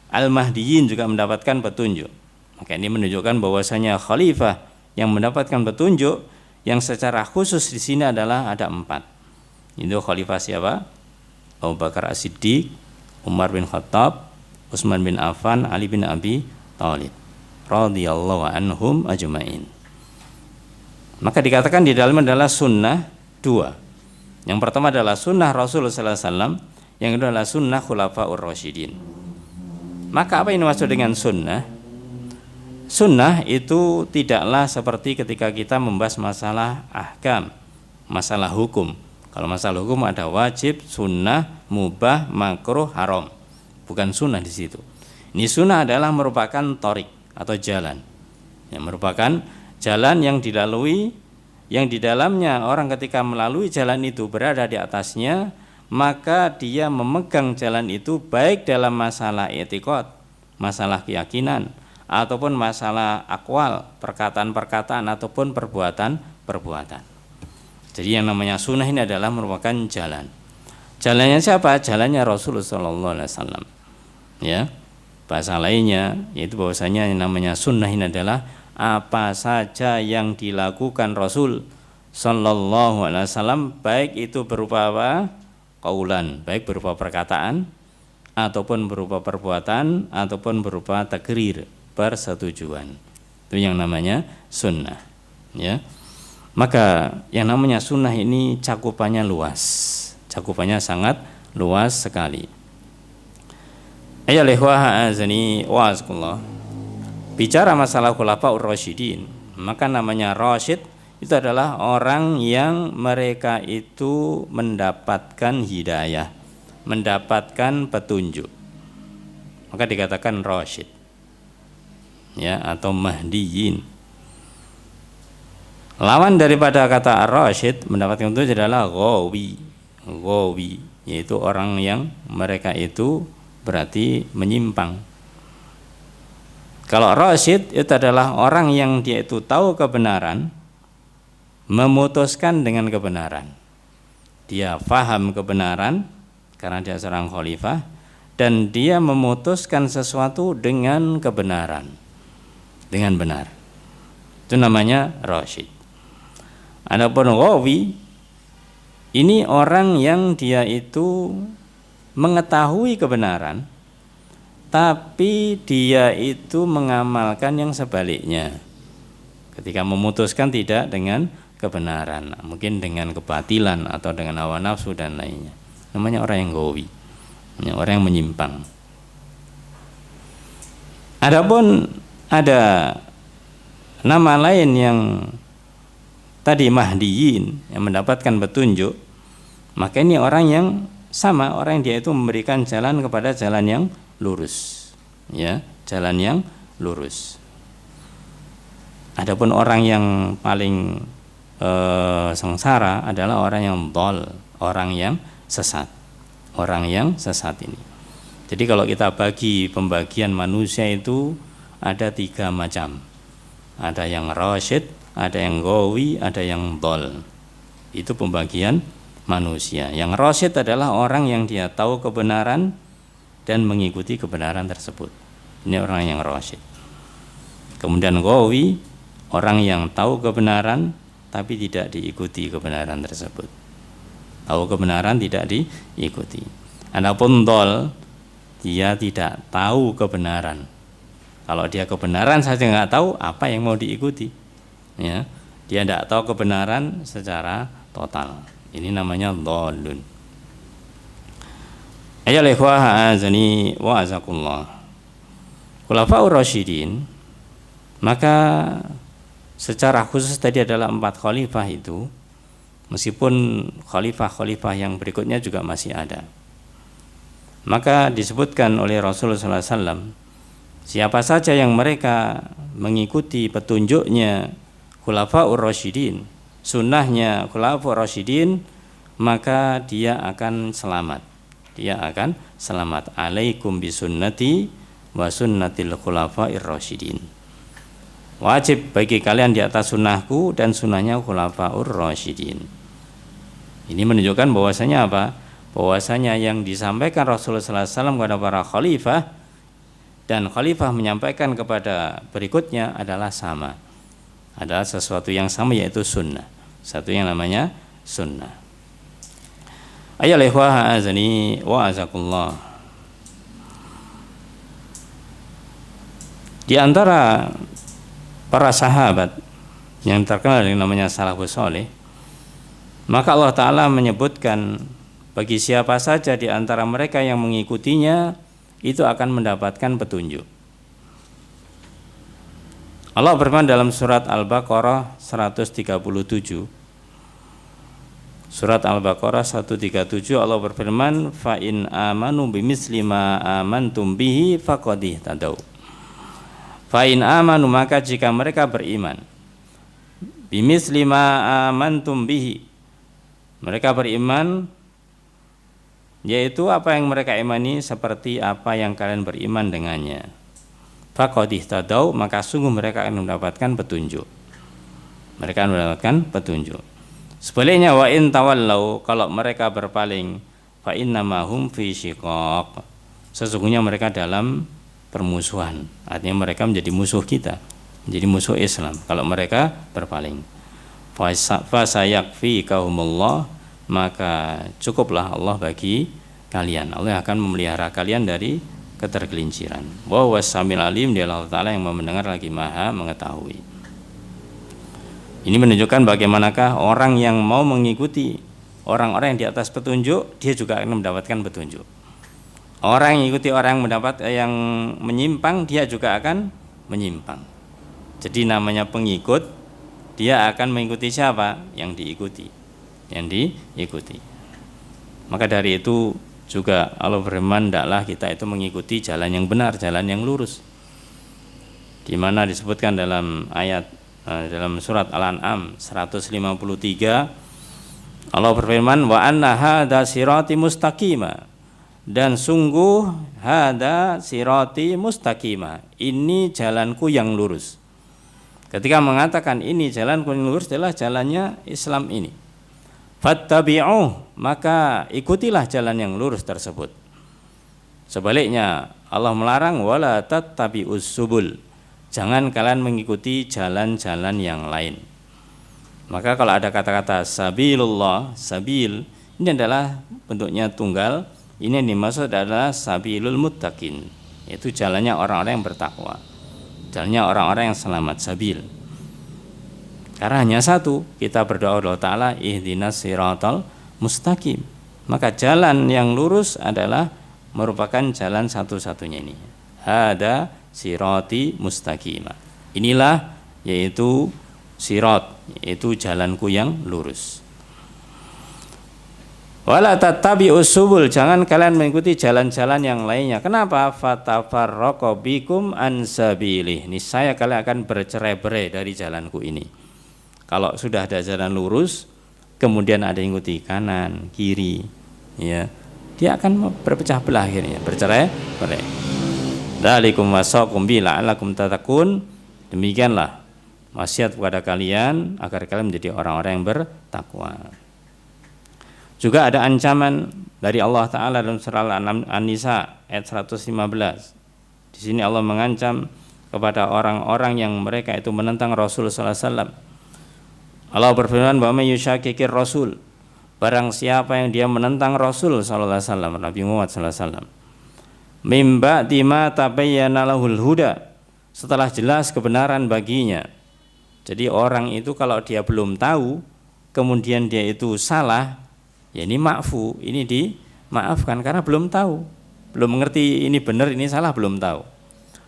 al-Mahdiyin juga mendapatkan petunjuk. Maka ini menunjukkan bahwasanya khalifah yang mendapatkan petunjuk yang secara khusus di sini adalah ada 4. Itu khalifah siapa? Abu Bakar As-Siddiq, Umar bin Khattab, Utsman bin Affan, Ali bin Abi Thalib radhiyallahu anhum ajmain. Maka dikatakan di dalam adalah sunnah 2. Yang pertama adalah sunnah Rasulullah sallallahu alaihi wasallam, yang kedua adalah sunnah Khulafaur Rasyidin. Maka apa yang dimaksud dengan sunnah? Sunnah itu tidaklah seperti ketika kita membahas masalah ahkam, masalah hukum. Kalau masalah hukum ada wajib, sunnah, mubah, makruh, haram. Bukan sunnah di situ. Ini sunnah adalah merupakan thorik atau jalan, yang merupakan jalan yang dilalui, yang di dalamnya orang ketika melalui jalan itu berada di atasnya, maka dia memegang jalan itu baik dalam masalah etikot, masalah keyakinan, ataupun masalah akwal, perkataan-perkataan ataupun perbuatan-perbuatan. Jadi yang namanya sunnah ini adalah merupakan jalan. Jalannya siapa? Jalannya Rasulullah SAW. Ya, bahasa lainnya yaitu bahwasanya yang namanya sunnah ini adalah apa saja yang dilakukan Rasul Sallallahu Alaihi Wasallam, baik itu berupa apa? Qaulan, baik berupa perkataan ataupun berupa perbuatan ataupun berupa takrir, persetujuan. Itu yang namanya sunnah. Ya, maka yang namanya sunnah ini cakupannya luas, cakupannya sangat luas sekali. Ayyuhal azani wa'azakumullah. Bicara masalah khulafaur rasyidin, maka namanya rasyid itu adalah orang yang mereka itu mendapatkan hidayah, mendapatkan petunjuk. Maka dikatakan rasyid. Ya, atau mahdiyin. Lawan daripada kata ar-rasyid mendapatkan petunjuk adalah ghawi. Ghawi yaitu orang yang mereka itu berarti menyimpang. Kalau rasyid itu adalah orang yang dia itu tahu kebenaran, memutuskan dengan kebenaran. Dia faham kebenaran karena dia seorang khalifah, dan dia memutuskan sesuatu dengan kebenaran, dengan benar. Itu namanya rasyid. Adapun ghawi ini orang yang dia itu mengetahui kebenaran, tapi dia itu mengamalkan yang sebaliknya. Ketika memutuskan tidak dengan kebenaran, mungkin dengan kebatilan atau dengan hawa nafsu dan lainnya. Namanya orang yang ghawi, orang yang menyimpang. Adapun ada nama lain yang tadi mahdiyin, yang mendapatkan petunjuk, maka ini orang yang sama, orang yang dia itu memberikan jalan kepada jalan yang lurus, ya, jalan yang lurus. Adapun orang yang paling sengsara adalah orang yang dhal, orang yang sesat, orang yang sesat ini. Jadi kalau kita bagi pembagian manusia itu ada 3 macam, ada yang rasyid, ada yang ghawi, ada yang dhal. Itu pembagian manusia. Yang rasyid adalah orang yang dia tahu kebenaran dan mengikuti kebenaran tersebut. Ini orang yang rasyid. Kemudian ghawi, orang yang tahu kebenaran tapi tidak diikuti kebenaran tersebut. Tahu kebenaran tidak diikuti. Adapun dhal, dia tidak tahu kebenaran. Kalau dia kebenaran saja nggak tahu, apa yang mau diikuti? Ya, dia tidak tahu kebenaran secara total. Ini namanya dhalun. Ayyuhal ikhwah azani wa azakumullah. Khulafaur rasyidin, maka secara khusus tadi adalah 4 khalifah itu, meskipun khalifah-khalifah yang berikutnya juga masih ada. Maka disebutkan oleh Rasulullah SAW, siapa saja yang mereka mengikuti petunjuknya khulafaur rasyidin, sunnahnya khulafaur rasyidin, maka dia akan selamat. Dia akan selamat. Alaikum bisunnati wa sunnatil khulafair rasyidin. Wajib bagi kalian di atas sunnahku dan sunnahnya khulafaur rasyidin. Ini menunjukkan bahwasanya apa? Bahwasanya yang disampaikan Rasulullah SAW kepada para khalifah dan khalifah menyampaikan kepada berikutnya adalah sama. Adalah sesuatu yang sama, yaitu sunnah. Satu yang namanya sunnah. Ayyuhal ikhwah azani wa azakumullah. Di antara para sahabat yang terkenal dengan namanya salafus saleh, maka Allah Ta'ala menyebutkan bagi siapa saja di antara mereka yang mengikutinya itu akan mendapatkan petunjuk. Allah berfirman dalam surat Al-Baqarah 137. Surat Al-Baqarah 137, Allah berfirman, fa in amanu bimisli ma amantum bihi faqad ihtadaw. Fa in amanu, maka jika mereka beriman, bimisli ma amantum bihi, mereka beriman yaitu apa yang mereka imani seperti apa yang kalian beriman dengannya. Faqad ihtadaw, maka sungguh mereka akan mendapatkan petunjuk. Mereka akan mendapatkan petunjuk. Sebaliknya wa in tawallau, kalau mereka berpaling, fa innama hum fi syiqaq, sesungguhnya mereka dalam permusuhan. Artinya mereka menjadi musuh kita, menjadi musuh Islam kalau mereka berpaling. Fasayakfikahumullah, maka cukuplah Allah bagi kalian. Allah akan memelihara kalian dari ketergelinciran. Wa wasamil alim, dia Allah Ta'ala yang mendengar lagi maha mengetahui. Ini menunjukkan bagaimanakah orang yang mau mengikuti orang-orang yang di atas petunjuk, dia juga akan mendapatkan petunjuk. Orang yang mengikuti orang yang menyimpang, dia juga akan menyimpang. Jadi namanya pengikut, dia akan mengikuti siapa? Yang diikuti. Maka dari itu juga Allah berfirman, hendaklah kita itu mengikuti jalan yang benar, jalan yang lurus. Di mana disebutkan dalam ayat dalam surat Al-An'am 153, Allah berfirman, wa anna hadza sirati mustaqima, dan sungguh hadza sirati mustaqima, ini jalanku yang lurus. Ketika mengatakan ini jalanku yang lurus adalah jalannya Islam ini. Fattabi'uh, maka ikutilah jalan yang lurus tersebut. Sebaliknya Allah melarang wala tattabi'us subul, jangan kalian mengikuti jalan-jalan yang lain. Maka kalau ada kata-kata sabilullah, sabil ini adalah bentuknya tunggal. Ini yang dimaksud adalah sabilul muttaqin, yaitu jalannya orang-orang yang bertakwa, jalannya orang-orang yang selamat, sabil. Karena hanya satu, kita berdoa Allah Ta'ala ihdinas siratal mustaqim. Maka jalan yang lurus adalah merupakan jalan satu-satunya ini. Hada sirati mustaqimah. Inilah yaitu sirat, yaitu jalanku yang lurus. Wala tattabi'us subul, jangan kalian mengikuti jalan-jalan yang lainnya. Kenapa? Fatafarraqu bikum an sabilih, niscaya kalian akan bercerai-berai dari jalanku ini. Kalau sudah ada jalan lurus, kemudian ada yang ikuti kanan, kiri, ya, dia akan berpecah belah akhirnya, bercerai-berai. Dzalikum wasaqum bi la'allakum tattaqun, demikianlah wasiat kepada kalian agar kalian menjadi orang-orang yang bertakwa. Juga ada ancaman dari Allah Ta'ala dalam surah An-Nisa ayat 115. Di sini Allah mengancam kepada orang-orang yang mereka itu menentang Rasul sallallahu alaihi wasallam. Allah berfirman, "Wa may yushaqiqir rasul", barang siapa yang dia menentang Rasul sallallahu alaihi wasallam, Nabi Muhammad sallallahu alaihi wasallam, mim ba'di ma tabayyana lahul huda, setelah jelas kebenaran baginya. Jadi orang itu kalau dia belum tahu kemudian dia itu salah, ya ini ma'fu, ini dimaafkan karena belum tahu, belum mengerti ini benar ini salah, belum tahu.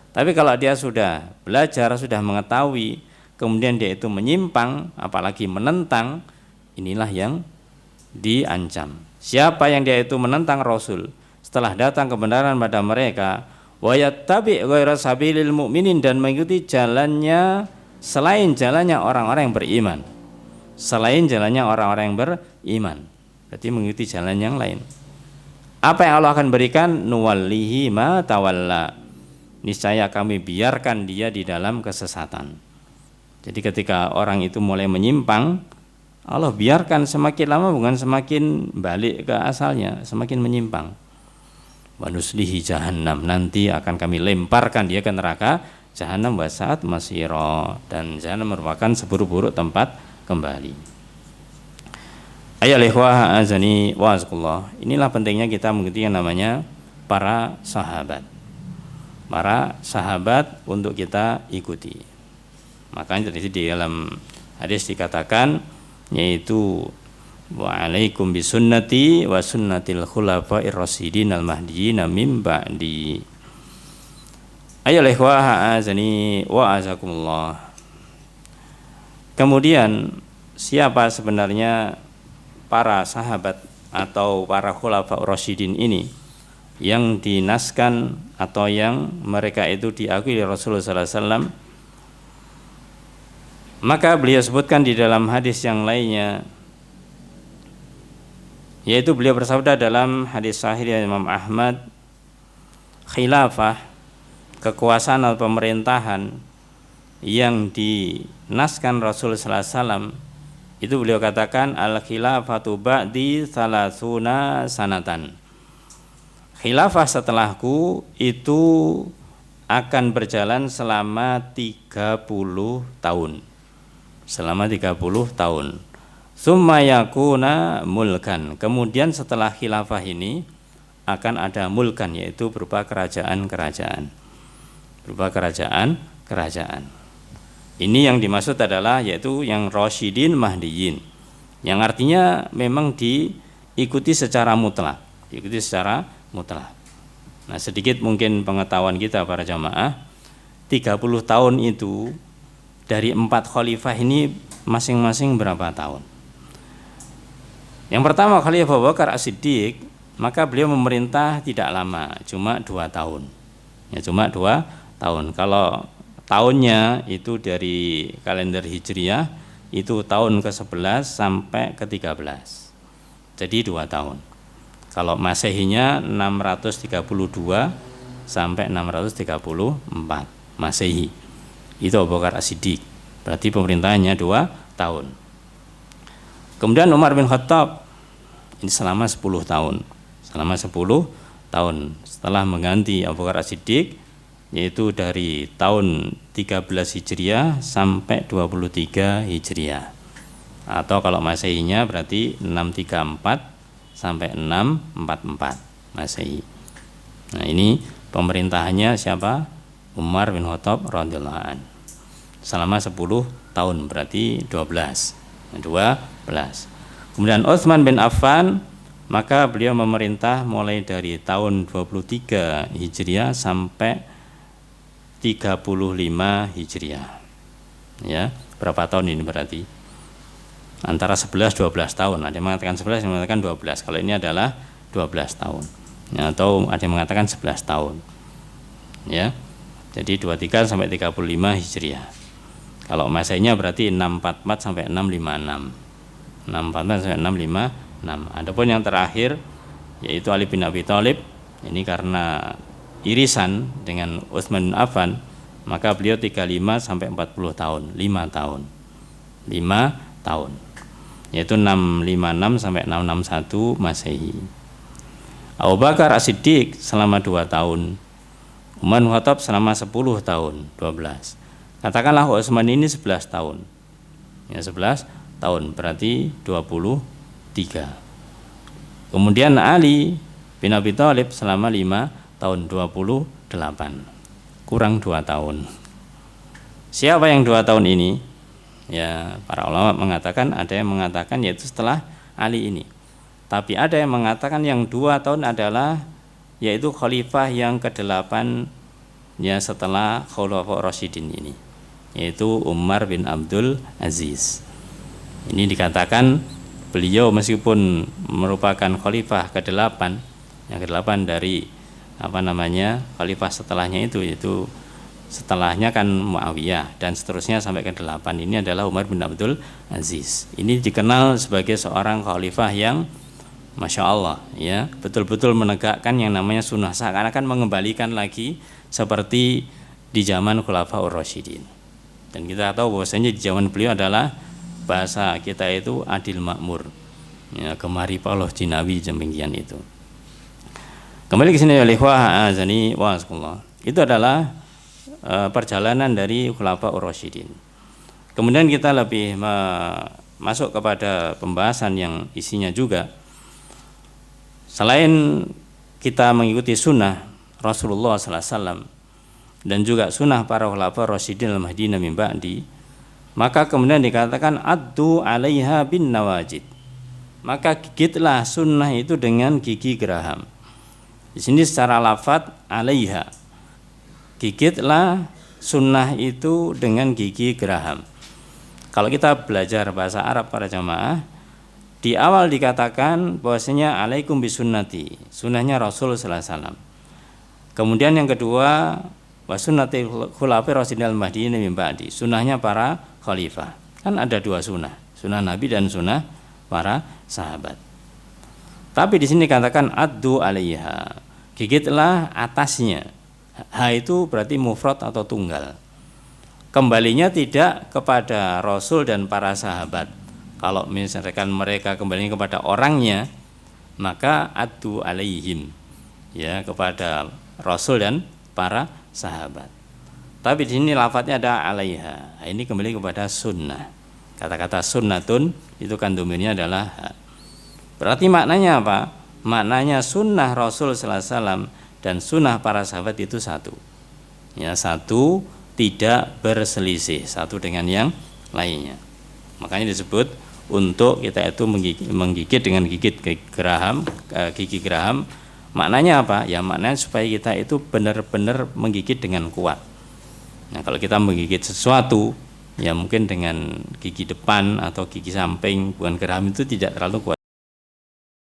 Tapi kalau dia sudah belajar, sudah mengetahui, kemudian dia itu menyimpang, apalagi menentang, inilah yang diancam. Siapa yang dia itu menentang Rasul setelah datang kebenaran pada mereka, wa yattabi' ghaira sabilil mu'minin, dan mengikuti jalannya selain jalannya orang-orang yang beriman. Selain jalannya orang-orang yang beriman, berarti mengikuti jalan yang lain. Apa yang Allah akan berikan? Nuwallihi ma tawalla, niscaya kami biarkan dia di dalam kesesatan. Jadi ketika orang itu mulai menyimpang, Allah biarkan semakin lama bukan semakin balik ke asalnya, semakin menyimpang. Wa nuslihi jahannam, nanti akan kami lemparkan dia ke neraka Jahannam wa sa'at masira, dan jahannam merupakan seburuk-buruk tempat kembali. Ayolah ikhwah azani wa azqullah. Inilah pentingnya kita mengikuti yang namanya para sahabat. Para sahabat untuk kita ikuti. Makanya di dalam hadis dikatakan, yaitu wa alaikum bisunnati wa sunnatil khulafa'ir rasyidin al mahdiyyin min ba'di. Ayolah ikhwah azani wa azakumullah. Kemudian siapa sebenarnya para sahabat atau para khulafa'ur rasyidin ini yang dinaskan atau yang mereka itu diakui oleh Rasulullah sallallahu alaihi wasallam? Maka beliau sebutkan di dalam hadis yang lainnya, yaitu beliau bersabda dalam hadis sahih Imam Ahmad, khilafah, kekuasaan atau pemerintahan yang dinaskan Rasul sallallahu alaihi wasallam, itu beliau katakan al khilafatu ba'di salasuna sanatan. khilafah setelahku itu akan berjalan selama 30 tahun. Selama 30 tahun. Tsumma yakuna mulkan. Kemudian setelah khilafah ini akan ada mulkan, yaitu berupa kerajaan-kerajaan. Berupa kerajaan-kerajaan. Ini yang dimaksud adalah yaitu yang Rasyidin Mahdiyin, yang artinya memang diikuti secara mutlak, diikuti secara mutlak. Nah, sedikit mungkin pengetahuan kita para jamaah, 30 tahun itu dari 4 khalifah ini masing-masing berapa tahun? Yang pertama Khalifah Abu Bakar As-Siddiq, maka beliau memerintah tidak lama, cuma 2 tahun. Ya, cuma 2 tahun. Kalau tahunnya itu dari kalender Hijriah itu tahun ke-11 sampai ke-13. Jadi 2 tahun. Kalau Masehinya 632 sampai 634 Masehi. Itu Abu Bakar As-Siddiq. Berarti pemerintahannya 2 tahun. Kemudian Umar bin Khattab ini selama 10 tahun. Selama 10 tahun setelah mengganti Abu Bakar As-Siddiq, yaitu dari tahun 13 Hijriah sampai 23 Hijriah. Atau kalau Masehinya berarti 634 sampai 644 Masehi. Nah, ini pemerintahannya siapa? Umar bin Khattab radhiyallahu an. Selama 10 tahun berarti 12. Kemudian Utsman bin Affan, maka beliau memerintah mulai dari tahun 23 Hijriah sampai 35 Hijriah. Ya, berapa tahun ini berarti? Antara 11-12 tahun. Ada yang mengatakan 11, ada yang mengatakan 12. Kalau ini adalah 12 tahun. Ya, atau ada yang mengatakan 11 tahun. Ya. Jadi 23 sampai 35 Hijriah. Kalau Masehinya berarti 644 sampai 656. 644 sampai 656. Adapun yang terakhir yaitu Ali bin Abi Thalib, ini karena irisan dengan Utsman bin Affan, maka beliau 35 sampai 40 tahun, 5 tahun. 5 tahun. Yaitu 656 sampai 661 Masehi. Abu Bakar As-Siddiq selama 2 tahun. Umar bin Khattab selama 10 tahun, 12. Katakanlah Utsman ini 11 tahun. Ya, 11 tahun berarti 23. Kemudian Ali bin Abi Thalib selama 5 tahun, 28. Kurang 2 tahun. Siapa yang 2 tahun ini? Ya, para ulama mengatakan, ada yang mengatakan yaitu setelah Ali ini. Tapi ada yang mengatakan yang 2 tahun adalah yaitu khalifah yang ke-8 ya setelah Khulafaur Rasyidin ini, yaitu Umar bin Abdul Aziz. Ini dikatakan beliau meskipun merupakan khalifah ke-8, yang ke-8 dari khalifah setelahnya itu, yaitu setelahnya kan Muawiyah dan seterusnya sampai ke-8, ini adalah Umar bin Abdul Aziz. Ini dikenal sebagai seorang khalifah yang Masya Allah, ya, betul-betul menegakkan yang namanya sunnah, seakan-akan mengembalikan lagi seperti di zaman Khulafaur Rasyidin. Dan kita tahu bahwasanya di zaman beliau adalah bahasa kita itu adil makmur, ya, gemari Allah jinawi demikian itu. Kembali ke sini ikhwah azani wa azakumullah. Itu adalah perjalanan dari Khulafaur Rasyidin. Kemudian kita lebih masuk kepada pembahasan yang isinya juga, selain kita mengikuti sunnah Rasulullah SAW dan juga sunnah para khulafaur Rasyidin al-Mahdiyyin min ba'di, maka kemudian dikatakan addu 'alaiha bin nawajid. Maka gigitlah sunnah itu dengan gigi geraham. Di sini secara lafadz 'alaiha. Gigitlah sunnah itu dengan gigi geraham. Kalau kita belajar bahasa Arab para jamaah, di awal dikatakan bahwasanya alaikum bisunnati, sunnahnya Rasul sallallahu alaihi wasallam. Kemudian yang kedua, wa sunnati khulafair rasyidin al-mahdiyyin min ba'di, sunnahnya para khalifah. Kan ada 2 sunnah, sunnah Nabi dan sunnah para sahabat. Tapi di sini katakan addu alaiha, gigitlah atasnya. Ha itu berarti mufrad atau tunggal. Kembalinya tidak kepada Rasul dan para sahabat. Kalau misalkan mereka kembali kepada orangnya, maka addu alaihim, ya kepada Rasul dan para sahabat. Tapi di sini lafadznya ada alaiha. Ini kembali kepada sunnah. Kata-kata sunnatun itu kan domainnya adalah ha. Berarti maknanya apa? Maknanya sunnah Rasul sallallahu alaihi wasallam dan sunnah para sahabat itu satu. Ya, satu, tidak berselisih satu dengan yang lainnya. Makanya disebut untuk kita itu menggigit dengan gigi geraham. Maknanya apa? Ya maknanya supaya kita itu benar-benar menggigit dengan kuat. Nah, kalau kita menggigit sesuatu, ya mungkin dengan gigi depan atau gigi samping, bukan geraham, itu tidak terlalu kuat,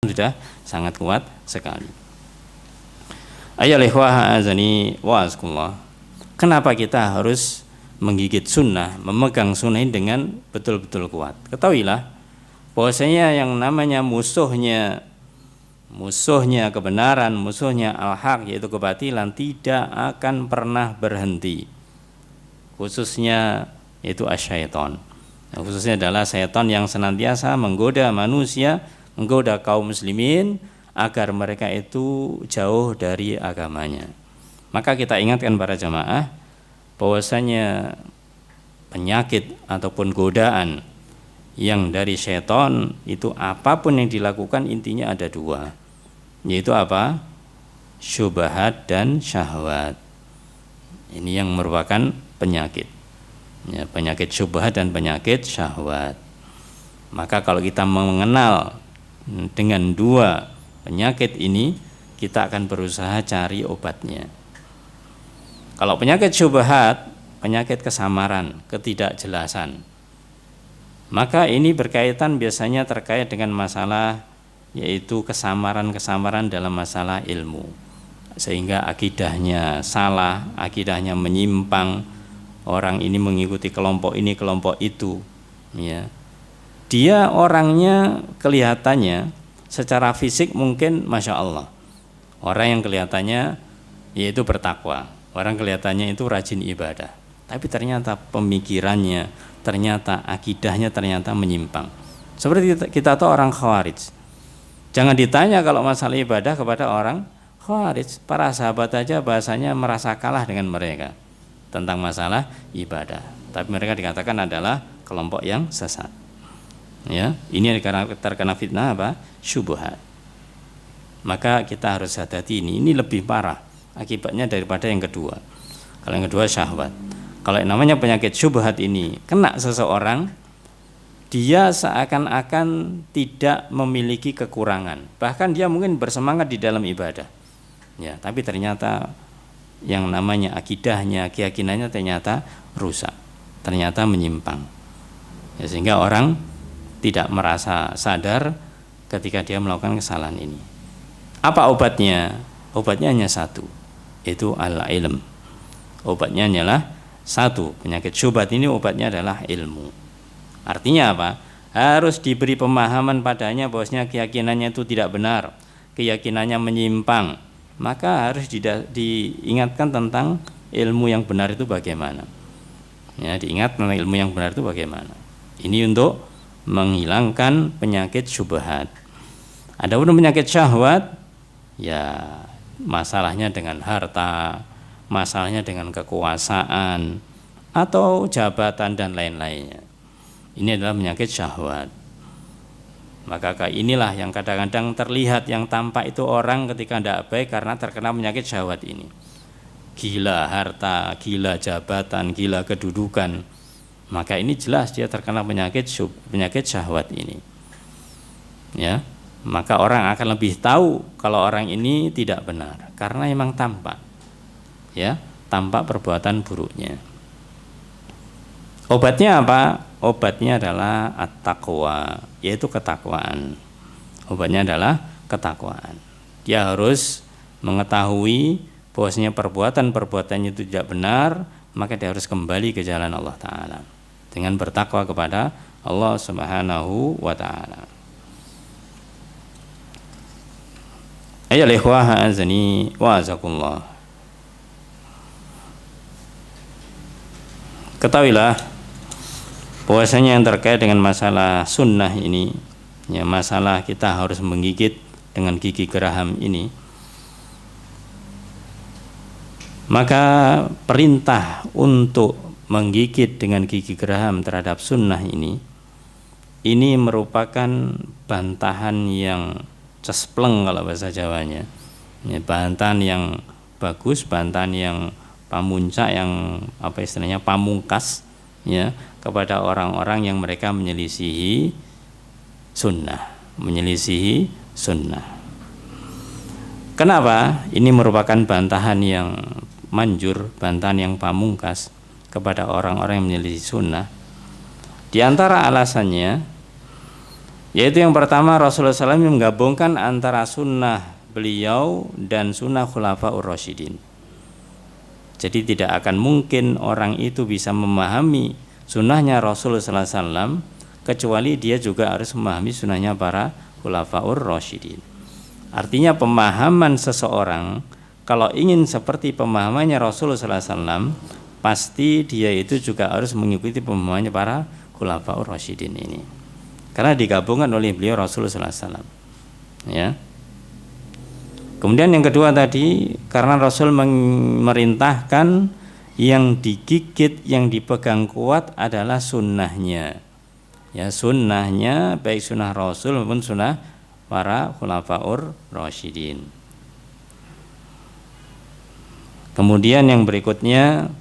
sudah sangat kuat sekali. Ayyuhal ikhwah azani wa azkumullah. Kenapa kita harus menggigit sunnah, memegang sunnah ini dengan betul-betul kuat? Ketahuilah bahwasanya yang namanya musuhnya kebenaran, musuhnya al-haq yaitu kebatilan tidak akan pernah berhenti. Khususnya yaitu asyaiton. Khususnya adalah syaitan yang senantiasa menggoda manusia, menggoda kaum muslimin agar mereka itu jauh dari agamanya. Maka kita ingatkan para jamaah bahwasanya penyakit ataupun godaan yang dari syaitan itu apapun yang dilakukan intinya ada dua, yaitu apa? Syubhat dan syahwat. Ini yang merupakan penyakit, ya, penyakit syubhat dan penyakit syahwat. Maka kalau kita mengenal dengan dua penyakit ini, kita akan berusaha cari obatnya. Kalau penyakit syubhat, penyakit kesamaran, ketidakjelasan, maka ini berkaitan biasanya terkait dengan masalah yaitu kesamaran dalam masalah ilmu, sehingga akidahnya salah, akidahnya menyimpang, orang ini mengikuti kelompok ini kelompok itu, ya. Dia orangnya kelihatannya secara fisik mungkin masya Allah, orang yang kelihatannya yaitu bertakwa, orang kelihatannya itu rajin ibadah, tapi ternyata pemikirannya, ternyata akidahnya ternyata menyimpang. Seperti kita tahu orang Khawarij. Jangan ditanya kalau masalah ibadah kepada orang Khawarij. Para sahabat aja bahasanya merasa kalah dengan mereka tentang masalah ibadah. Tapi mereka dikatakan adalah kelompok yang sesat. Ya, ini terkena fitnah apa? Syubhat. Maka kita harus hati-hati ini lebih parah akibatnya daripada yang kedua. Kalau yang kedua syahwat. Kalau yang namanya penyakit syubhat ini kena seseorang, dia seakan-akan tidak memiliki kekurangan. Bahkan dia mungkin bersemangat di dalam ibadah. Ya, tapi ternyata yang namanya akidahnya, keyakinannya ternyata rusak, ternyata menyimpang. Ya, sehingga orang tidak merasa sadar ketika dia melakukan kesalahan ini. Apa obatnya? Obatnya hanya satu, yaitu al-ilm. Obatnya hanyalah satu. Penyakit syubhat ini obatnya adalah ilmu. Artinya apa? Harus diberi pemahaman padanya bahwasanya keyakinannya itu tidak benar, keyakinannya menyimpang. Maka harus diingatkan tentang ilmu yang benar itu bagaimana. Ya, diingat tentang ilmu yang benar itu bagaimana. Ini untuk menghilangkan penyakit syubhat. Adapun penyakit syahwat, ya masalahnya dengan harta, masalahnya dengan kekuasaan atau jabatan dan lain-lainnya. Ini adalah penyakit syahwat. Maka inilah yang kadang-kadang terlihat, yang tampak itu orang ketika tidak baik karena terkena penyakit syahwat ini. Gila harta, gila jabatan, gila kedudukan. Maka ini jelas dia terkena penyakit syahwat ini. Ya, maka orang akan lebih tahu kalau orang ini tidak benar karena memang tampak. Ya, tampak perbuatan buruknya. Obatnya apa? Obatnya adalah at-taqwa, yaitu ketakwaan. Obatnya adalah ketakwaan. Dia harus mengetahui bahwasanya perbuatan-perbuatannya itu tidak benar, maka dia harus kembali ke jalan Allah Ta'ala dengan bertakwa kepada Allah Subhanahu wa Ta'ala. Ayyuhal ikhwah azani wa azakumullah. Ketahuilah bahwasanya yang terkait dengan masalah sunnah ini, ya masalah kita harus menggigit dengan gigi geraham ini, Maka perintah untuk menggigit dengan gigi geraham terhadap sunnah ini merupakan bantahan yang cespleng kalau bahasa Jawanya, ya, bantahan yang bagus, bantahan yang pamuncak, yang apa istilahnya pamungkas, ya, kepada orang-orang yang mereka menyelisihi sunnah. Kenapa? Ini merupakan bantahan yang manjur, bantahan yang pamungkas kepada orang-orang yang menyelisih sunnah. Di antara alasannya, yaitu yang pertama, Rasulullah SAW menggabungkan antara sunnah beliau dan sunnah Khulafaur Rasyidin. Jadi tidak akan mungkin orang itu bisa memahami sunnahnya Rasulullah SAW kecuali dia juga harus memahami sunnahnya para Khulafaur Rasyidin. Artinya pemahaman seseorang kalau ingin seperti pemahamannya Rasulullah SAW, pasti dia itu juga harus mengikuti pemahamannya para Khulafaur Rasyidin ini. Karena digabungkan oleh beliau Rasulullah SAW. Ya. Kemudian yang kedua tadi, karena Rasul memerintahkan yang digigit, yang dipegang kuat adalah sunnahnya. Ya, sunnahnya baik sunnah Rasul maupun sunnah para Khulafaur Rasyidin. Kemudian yang berikutnya,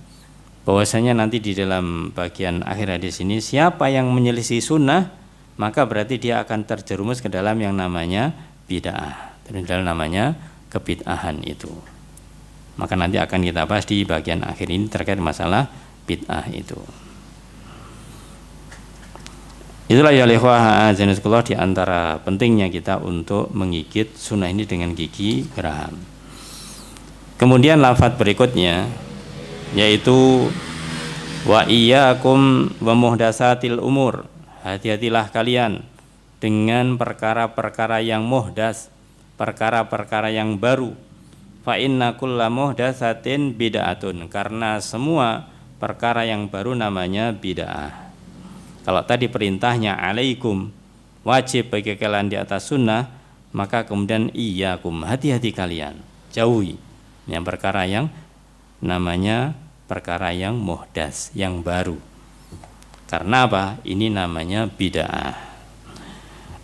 bahwasanya nanti di dalam bagian akhir hadis ini, siapa yang menyelisih sunnah, maka berarti dia akan terjerumus ke dalam yang namanya bid'ah, dan dalam namanya kebid'ahan itu. Maka nanti akan kita bahas di bagian akhir ini terkait masalah bid'ah itu. Itulah ya ikhwah azanillah di antara pentingnya kita untuk menggigit sunnah ini dengan gigi geraham. Kemudian lafadz berikutnya yaitu wa iyyakum wa muhdatsatil umur. Hati-hatilah kalian dengan perkara-perkara yang muhdas, perkara-perkara yang baru. Fa inna kulla muhdatsatin bid'atun, karena semua perkara yang baru namanya bid'ah. Kalau tadi perintahnya alaikum, wajib bagi kalian di atas sunnah, maka kemudian iyyakum, hati-hati kalian, jauhi yang perkara yang namanya perkara yang muhdas, yang baru. Karena apa? Ini namanya bid'ah.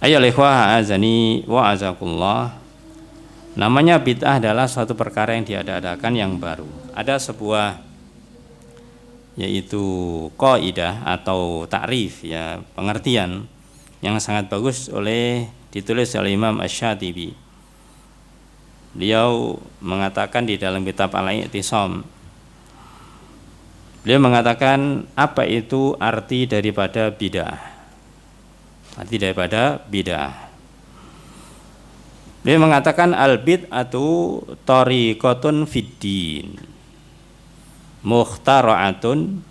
Ayo ikhwah azani wa azakullah. Namanya bid'ah adalah suatu perkara yang diada-adakan yang baru. Ada sebuah yaitu qaidah atau ta'rif, ya, pengertian yang sangat bagus ditulis oleh Imam Asy-Syatibi. Beliau mengatakan di dalam kitab Al-I'tisam, beliau mengatakan apa itu arti daripada bid'ah. Arti daripada bid'ah. Beliau mengatakan al-bid'atu tariqatun fid-din mukhtara'atun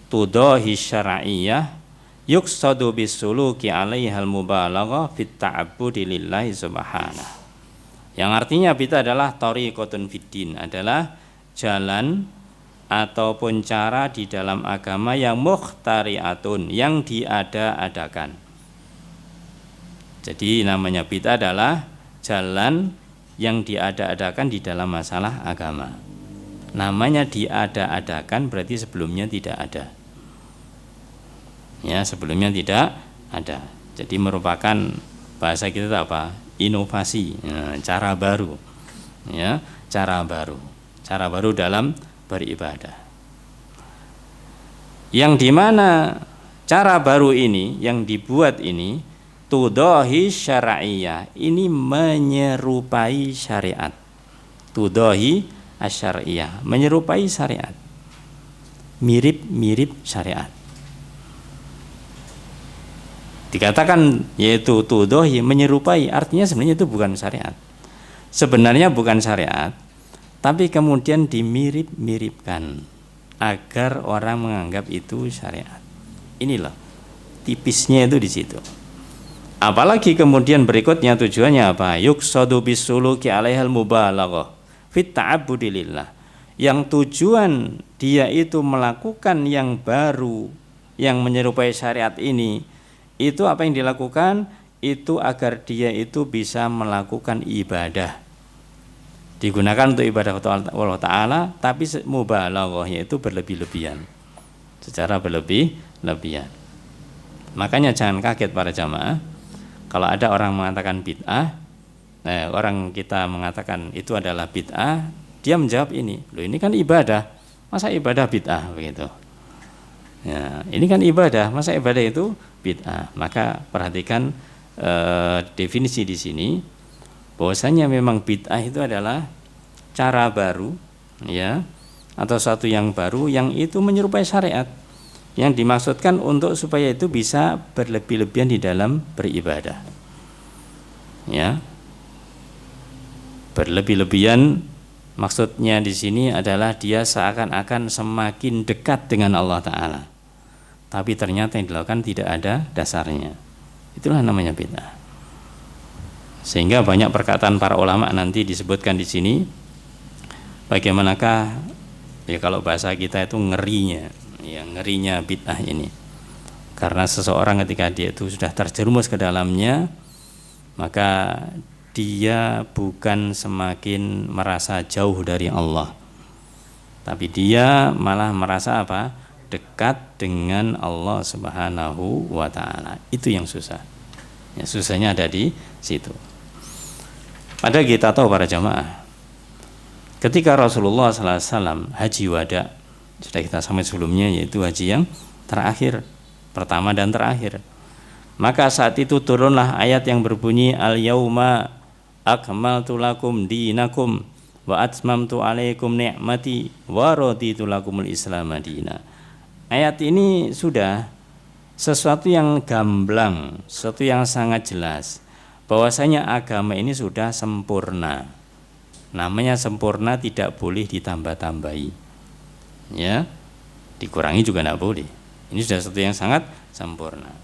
tudahi syar'iyyah yuqsadu bisuluki 'alaihal mubalaghah fit ta'abbudi lillahi subhanahu. Yang artinya bid'ah adalah tariqatun fid-din, adalah jalan ataupun cara di dalam agama yang mukhtari'atun, yang diada-adakan. Jadi namanya bid'ah adalah jalan yang diada-adakan di dalam masalah agama. Namanya diada-adakan berarti sebelumnya tidak ada. Ya, sebelumnya tidak ada. Jadi merupakan bahasa kita apa? Inovasi, ya, cara baru. Ya, cara baru dalam beribadah. Yang dimana cara baru ini yang dibuat ini tudahi syar'iyyah, ini menyerupai syariat. Tudahi asyariyah, menyerupai syariat, mirip-mirip syariat. Dikatakan yaitu tudahi, menyerupai, artinya sebenarnya itu bukan syariat. Sebenarnya bukan syariat, tapi kemudian dimirip-miripkan agar orang menganggap itu syariat. Inilah tipisnya itu di situ. Apalagi kemudian berikutnya tujuannya apa? Yuqsadu bisuluki 'alaihal mubalaghah fit ta'abbudi lillah. Yang tujuan dia itu melakukan yang baru, yang menyerupai syariat ini, itu apa yang dilakukan? Itu agar dia itu bisa melakukan ibadah. digunakan untuk ibadah Allah Ta'ala, tapi mubalaghah yaitu berlebih-lebihan, secara berlebih-lebihan. Makanya jangan kaget para jamaah kalau ada orang mengatakan bid'ah, orang kita mengatakan itu adalah bid'ah, dia menjawab ini, loh ini kan ibadah, masa ibadah bid'ah begitu. Ya, ini kan ibadah, masa ibadah itu bid'ah. Maka perhatikan definisi di sini, bahwasanya memang bid'ah itu adalah cara baru, ya, atau satu yang baru yang itu menyerupai syariat, yang dimaksudkan untuk supaya itu bisa berlebih-lebihan di dalam beribadah, ya. Berlebih-lebihan maksudnya di sini adalah dia seakan-akan semakin dekat dengan Allah Ta'ala, tapi ternyata yang dilakukan tidak ada dasarnya. Itulah namanya bid'ah. Sehingga banyak perkataan para ulama nanti disebutkan di sini. Bagaimanakah ya kalau bahasa kita itu ngerinya, ya ngerinya bid'ah ini. Karena seseorang ketika dia itu sudah terjerumus ke dalamnya, maka dia bukan semakin merasa jauh dari Allah, tapi dia malah merasa apa? Dekat dengan Allah Subhanahu wa Ta'ala. Itu yang susah. Ya, susahnya ada di situ. Padahal kita tahu para jamaah, ketika Rasulullah SAW haji wada, sudah kita sampai sebelumnya, yaitu haji yang terakhir, pertama dan terakhir, maka saat itu turunlah ayat yang berbunyi al-yauma akmaltu lakum dinakum wa atmamtu alaikum ni'mati wa raditu lakumul islam madina. Ayat ini sudah sesuatu yang gamblang, sesuatu yang sangat jelas, bahwasanya agama ini sudah sempurna. Namanya sempurna tidak boleh ditambah-tambahi, ya, dikurangi juga tidak boleh. Ini sudah sesuatu yang sangat sempurna.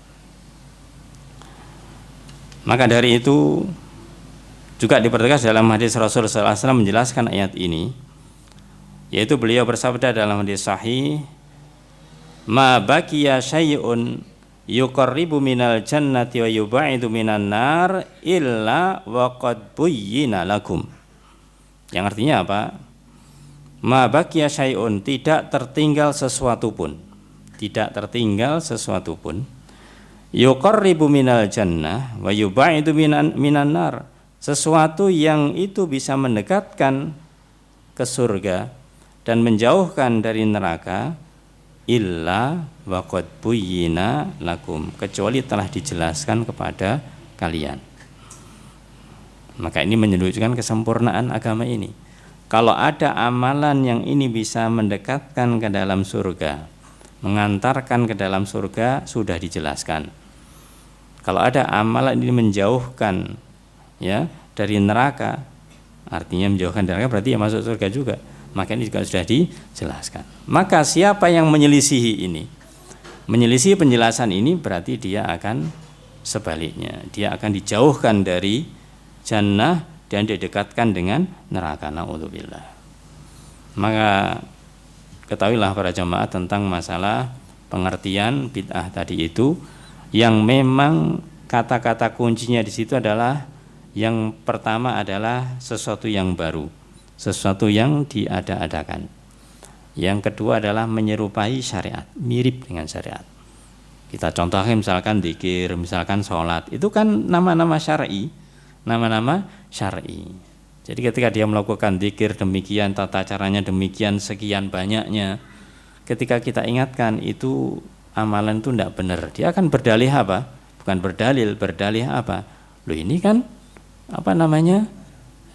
Maka dari itu juga dipertegas dalam hadis Rasulullah SAW menjelaskan ayat ini, yaitu beliau bersabda dalam hadis sahih, ma baqiya syai'un yuqarribu minal jannati wa yubaidu minan nar illa waqad buyyina lakum. Yang artinya apa? Ma baqiya syai'un, tidak tertinggal sesuatu pun, tidak tertinggal sesuatu pun, yuqarribu minal jannah wa yubaidu minan nar, sesuatu yang itu bisa mendekatkan ke surga dan menjauhkan dari neraka, illa waqad buyyina lakum, kecuali telah dijelaskan kepada kalian. Maka ini menunjukkan kesempurnaan agama ini. Kalau ada amalan yang ini bisa mendekatkan ke dalam surga, mengantarkan ke dalam surga, sudah dijelaskan. Kalau ada amalan ini menjauhkan, ya, dari neraka, artinya menjauhkan dari neraka berarti ya masuk surga juga, maka ini juga sudah dijelaskan. Maka siapa yang menyelisihi ini, menyelisihi penjelasan ini, berarti dia akan sebaliknya, dia akan dijauhkan dari jannah dan didekatkan dengan neraka. Na'udzubillah. Maka ketahuilah para jamaah tentang masalah pengertian bid'ah tadi itu, yang memang kata-kata kuncinya di situ adalah, yang pertama adalah sesuatu yang baru, sesuatu yang diada-adakan. Yang kedua adalah menyerupai syariat, mirip dengan syariat. Kita contohnya misalkan dzikir, misalkan sholat, itu kan nama-nama syar'i, nama-nama syar'i. Jadi ketika dia melakukan dzikir demikian, tata caranya demikian, sekian banyaknya, ketika kita ingatkan itu amalan itu tidak benar, dia akan berdalih apa? Bukan berdalil, berdalih apa? Loh ini kan apa namanya?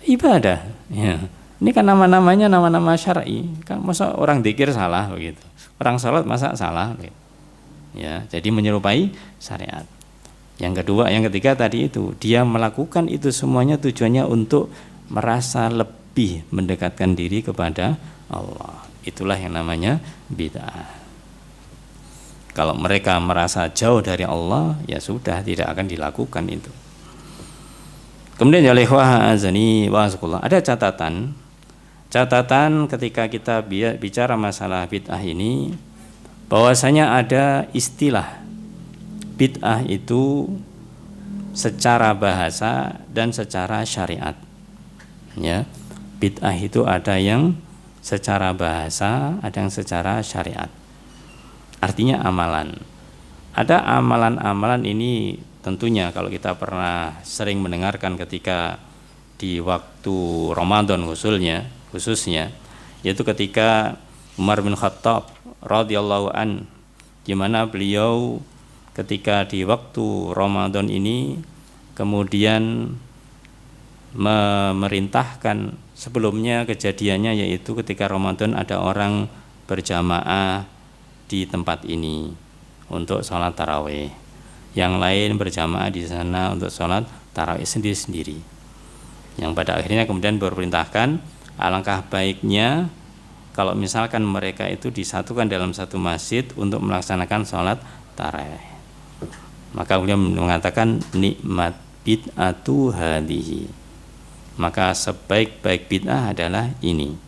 Ibadah. Ya. Ini kan nama-namanya nama-nama syar'i. Kan masa orang dzikir salah begitu. Orang salat masa salah begitu. Ya, jadi menyerupai syariat. Yang kedua, yang ketiga tadi itu, dia melakukan itu semuanya tujuannya untuk merasa lebih mendekatkan diri kepada Allah. Itulah yang namanya bid'ah. Kalau mereka merasa jauh dari Allah, ya sudah, tidak akan dilakukan itu. Kemudian ya ikhwah azani wa azakullah, ada catatan ketika kita bicara masalah bid'ah ini, bahwasanya ada istilah bid'ah itu secara bahasa dan secara syariat. Ya, Bid'ah itu ada yang secara bahasa, ada yang secara syariat. Artinya amalan. Ada amalan-amalan ini tentunya kalau kita pernah sering mendengarkan ketika di waktu Ramadan khususnya yaitu ketika Umar bin Khattab radhiyallahu an, di mana beliau ketika di waktu Ramadan ini kemudian memerintahkan, sebelumnya kejadiannya yaitu ketika Ramadan ada orang berjamaah di tempat ini untuk sholat tarawih, yang lain berjamaah di sana untuk sholat tarawih sendiri-sendiri, yang pada akhirnya kemudian berperintahkan alangkah baiknya kalau misalkan mereka itu disatukan dalam satu masjid untuk melaksanakan sholat tarawih. Maka beliau mengatakan nikmat bid'atu hadihi, maka sebaik-baik bid'ah adalah ini.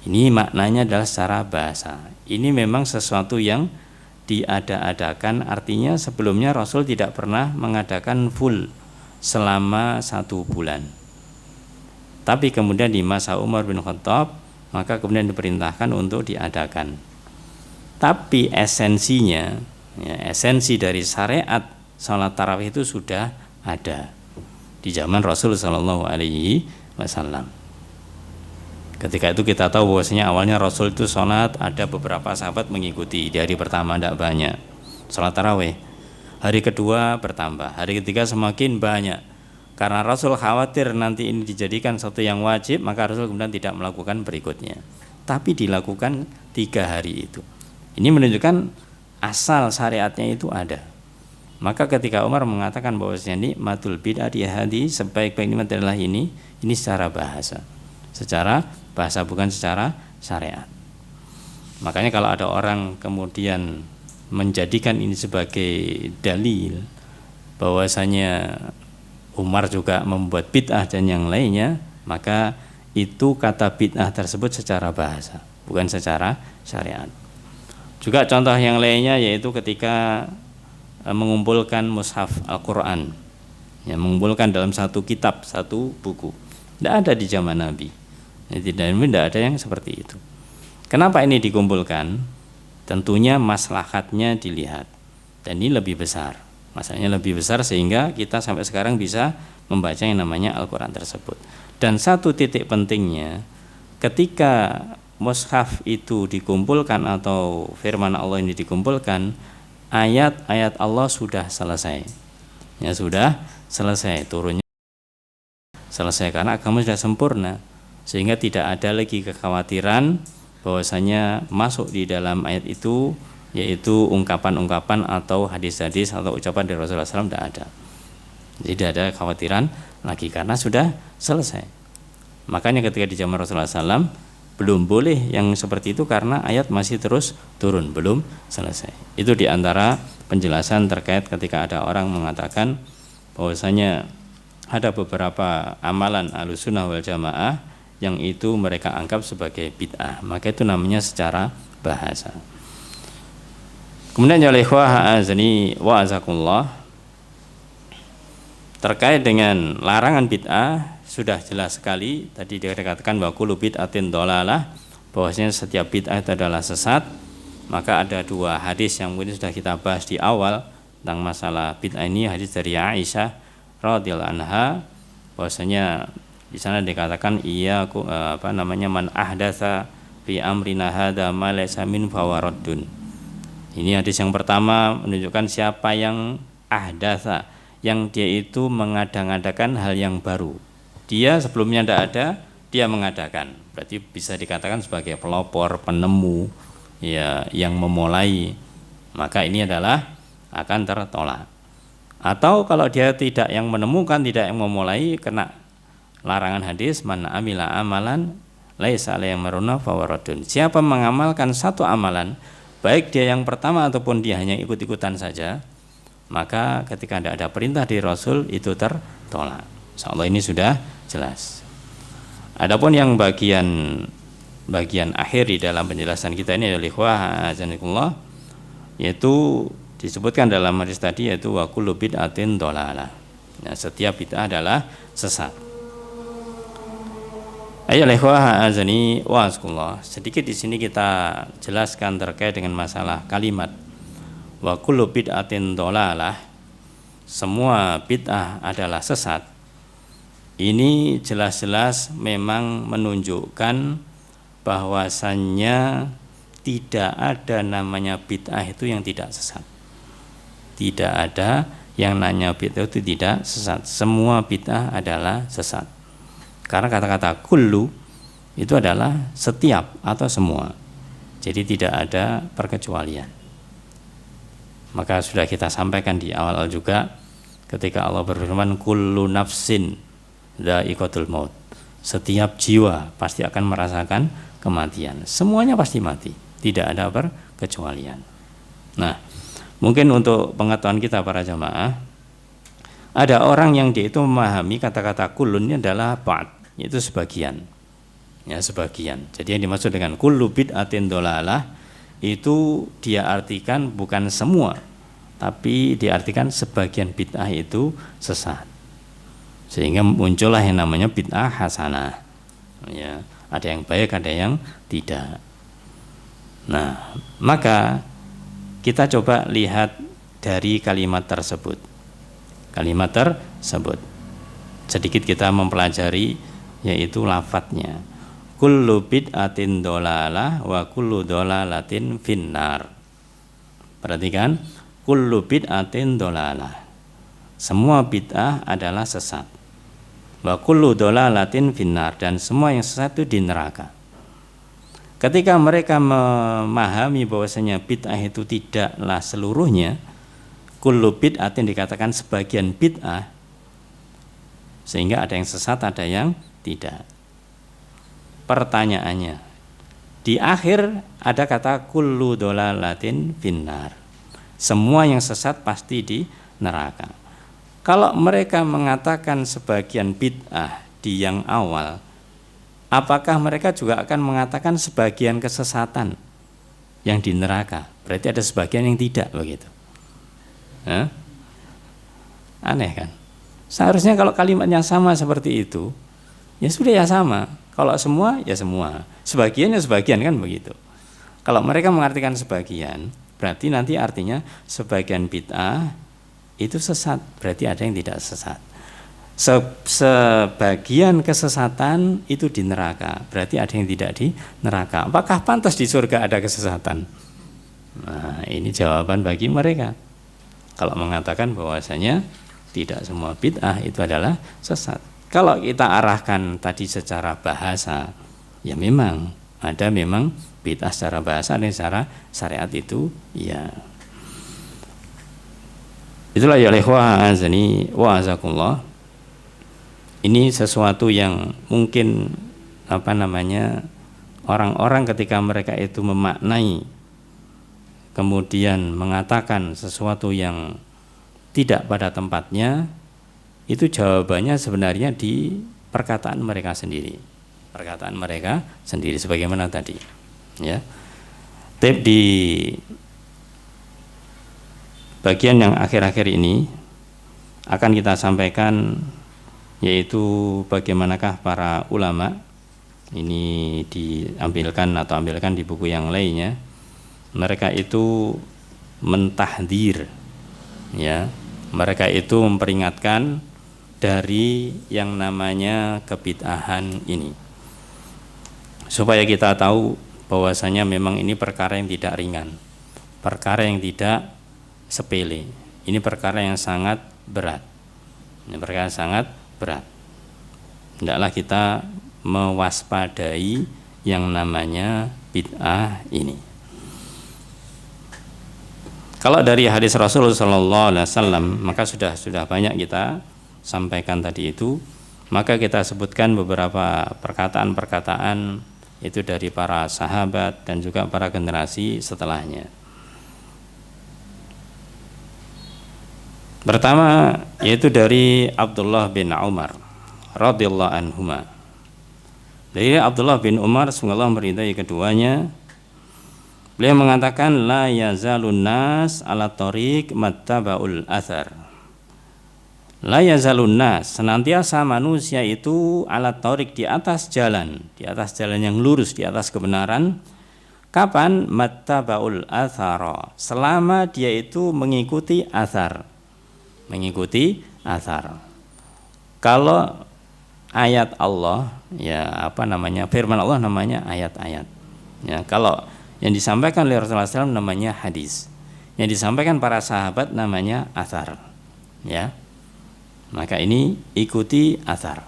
Ini maknanya adalah secara bahasa. Ini memang sesuatu yang diada-adakan, artinya sebelumnya Rasul tidak pernah mengadakan full selama 1 bulan. Tapi kemudian di masa Umar bin Khattab, maka kemudian diperintahkan untuk diadakan. Tapi esensinya, esensi dari syariat salat tarawih itu sudah ada di zaman Rasul Shallallahu Alaihi Wasallam. Ketika itu kita tahu bahwasanya awalnya Rasul itu sholat, ada beberapa sahabat mengikuti. Di hari pertama tidak banyak sholat tarawih, hari kedua bertambah, hari ketiga semakin banyak. Karena Rasul khawatir nanti ini dijadikan sesuatu yang wajib, maka Rasul kemudian tidak melakukan berikutnya, tapi dilakukan 3 hari itu. Ini menunjukkan asal syariatnya itu ada. Maka ketika Umar mengatakan bahwasanya nikmatul bid'ati hadi, sebaik-baik nikmat adalah ini secara bahasa. Secara bahasa, bukan secara syariat. Makanya kalau ada orang kemudian menjadikan ini sebagai dalil bahwasanya Umar juga membuat bid'ah dan yang lainnya, maka itu kata bid'ah tersebut secara bahasa, bukan secara syariat. Juga contoh yang lainnya yaitu ketika mengumpulkan mushaf Al-Quran, ya, mengumpulkan dalam satu kitab, satu buku. Tidak ada di zaman Nabi. Tidak ada yang seperti itu. Kenapa ini dikumpulkan? Tentunya maslahatnya dilihat, dan ini lebih besar. Masalahnya lebih besar sehingga kita sampai sekarang bisa membaca yang namanya Al-Quran tersebut. Dan satu titik pentingnya, ketika mushaf itu dikumpulkan atau firman Allah ini dikumpulkan, ayat-ayat Allah sudah selesai, ya sudah selesai turunnya, selesai, karena agama sudah sempurna, sehingga tidak ada lagi kekhawatiran bahwasanya masuk di dalam ayat itu yaitu ungkapan-ungkapan atau hadis-hadis atau ucapan dari Rasulullah SAW. Tidak ada, tidak ada kekhawatiran lagi karena sudah selesai. Makanya ketika di zaman Rasulullah SAW belum boleh yang seperti itu karena ayat masih terus turun, belum selesai. Itu diantara penjelasan terkait ketika ada orang mengatakan bahwasanya ada beberapa amalan Ahlussunnah wal Jamaah yang itu mereka anggap sebagai bid'ah, maka itu namanya secara bahasa. Kemudian ya ikhwah azani wa azakumullah, terkait dengan larangan bid'ah sudah jelas sekali. Tadi dikatakan bahwa kullu bid'atin dhalalah, bahwasanya setiap bid'ah itu adalah sesat. Maka ada 2 hadis yang mungkin sudah kita bahas di awal tentang masalah bid'ah ini. Hadis dari Aisyah radhiyallahu anha, bahwasanya di sana dikatakan man ahdatsa fi amrina hadza ma laysa min fawaradun. Ini hadis yang pertama menunjukkan siapa yang ahdatsa, yang dia itu mengada-ngadakan hal yang baru. Dia sebelumnya tidak ada, dia mengadakan. Berarti bisa dikatakan sebagai pelopor, penemu, ya, yang memulai. Maka ini adalah akan tertolak. Atau kalau dia tidak yang menemukan, tidak yang memulai, kena larangan hadis man amila amalan laisa alaihi amruna fawaradun. Siapa mengamalkan satu amalan, baik dia yang pertama ataupun dia hanya ikut-ikutan saja, maka ketika tidak ada perintah dari Rasul itu tertolak. Insyaallah ini sudah jelas. Adapun yang bagian akhir di dalam penjelasan kita ini adalah ikhwah azanikullah, yaitu disebutkan dalam hadis tadi, yaitu wa kullu bid'atin dhalalah. Nah, setiap bid'ah adalah sesat. Ayo ikhwah azani wa sedikit di sini kita jelaskan terkait dengan masalah kalimat wa kullu bid'atin dhalalah, semua bid'ah adalah sesat. Ini jelas-jelas memang menunjukkan bahwasannya tidak ada namanya bid'ah itu yang tidak sesat. Tidak ada yang namanya bid'ah itu tidak sesat. Semua bid'ah adalah sesat. Karena kata-kata kullu itu adalah setiap atau semua. Jadi tidak ada perkecualian. Maka sudah kita sampaikan di awal juga ketika Allah berfirman kullu nafsin dha'iqatul maut. Setiap jiwa pasti akan merasakan kematian. Semuanya pasti mati. Tidak ada perkecualian. Nah, mungkin untuk pengetahuan kita para jamaah, ada orang yang dia itu memahami kata-kata kullun ini adalah ba'd, yaitu sebagian. Ya, sebagian. Jadi yang dimaksud dengan kullu bid'atin dhalalah itu dia artikan bukan semua, tapi diartikan sebagian bid'ah itu sesat. Sehingga muncullah yang namanya bid'ah hasanah. Ya, ada yang baik, ada yang tidak. Nah, maka kita coba lihat dari kalimat tersebut. Kalimat tersebut. Sedikit kita mempelajari yaitu lafadznya. Kullu bid'atin dhalalah wa kullu dhalalatin finnar. Perhatikan, kullu bid'atin dhalalah. Semua bid'ah adalah sesat. Wa kullu dhalalatin finnar, dan semua yang sesat itu di neraka. Ketika mereka memahami bahwasanya bid'ah itu tidaklah seluruhnya, kullu bid'atin dikatakan sebagian bid'ah, sehingga ada yang sesat, ada yang tidak. Pertanyaannya, di akhir ada kata kullu dhalalatin finnar. Semua yang sesat pasti di neraka. Kalau mereka mengatakan sebagian bid'ah di yang awal, apakah mereka juga akan mengatakan sebagian kesesatan yang di neraka? Berarti ada sebagian yang tidak, begitu. Aneh kan? Seharusnya kalau kalimatnya sama seperti itu, ya sudah ya sama. Kalau semua ya semua, sebagian ya sebagian, kan begitu. Kalau mereka mengartikan sebagian, berarti nanti artinya sebagian bid'ah itu sesat, berarti ada yang tidak sesat. Sebagian kesesatan itu di neraka, berarti ada yang tidak di neraka. Apakah pantas di surga ada kesesatan? Nah, ini jawaban bagi mereka. Kalau mengatakan bahwasanya tidak semua bid'ah itu adalah sesat. Kalau kita arahkan tadi secara bahasa, ya memang ada memang bid'ah secara bahasa dan secara syariat itu, ya. Itulah ya ikhwah azani wa azakumullah. Ini sesuatu yang mungkin orang-orang ketika mereka itu memaknai kemudian mengatakan sesuatu yang tidak pada tempatnya, itu jawabannya sebenarnya di perkataan mereka sendiri. Perkataan mereka sendiri sebagaimana tadi, ya. Tapi di bagian yang akhir-akhir ini akan kita sampaikan, yaitu bagaimanakah para ulama, ini ambilkan di buku yang lainnya, mereka itu mentahdir, ya, mereka itu memperingatkan dari yang namanya kebid'ahan ini, supaya kita tahu bahwasanya memang ini perkara yang tidak ringan, perkara yang tidak sepele, ini perkara yang sangat berat. Ini perkara yang sangat berat. Hendaklah kita mewaspadai yang namanya bid'ah ini. Kalau dari hadis Rasulullah SAW, maka sudah banyak kita sampaikan tadi itu. Maka kita sebutkan beberapa perkataan-perkataan itu dari para sahabat dan juga para generasi setelahnya. Pertama yaitu dari Abdullah bin Umar radhiyallahu anhuma. Dari Abdullah bin Umar, semoga Allah meridai keduanya, beliau mengatakan la yazalun nas ala tariq mattaba'ul athar. La yazalun nas, senantiasa manusia itu ala tariq, di atas jalan yang lurus, di atas kebenaran. Kapan? Mattabaul athara, selama dia itu mengikuti athar. Kalau ayat Allah, ya firman Allah namanya ayat-ayat. Ya, kalau yang disampaikan oleh Rasulullah SAW namanya hadis. Yang disampaikan para sahabat namanya athar. Ya. Maka ini ikuti athar.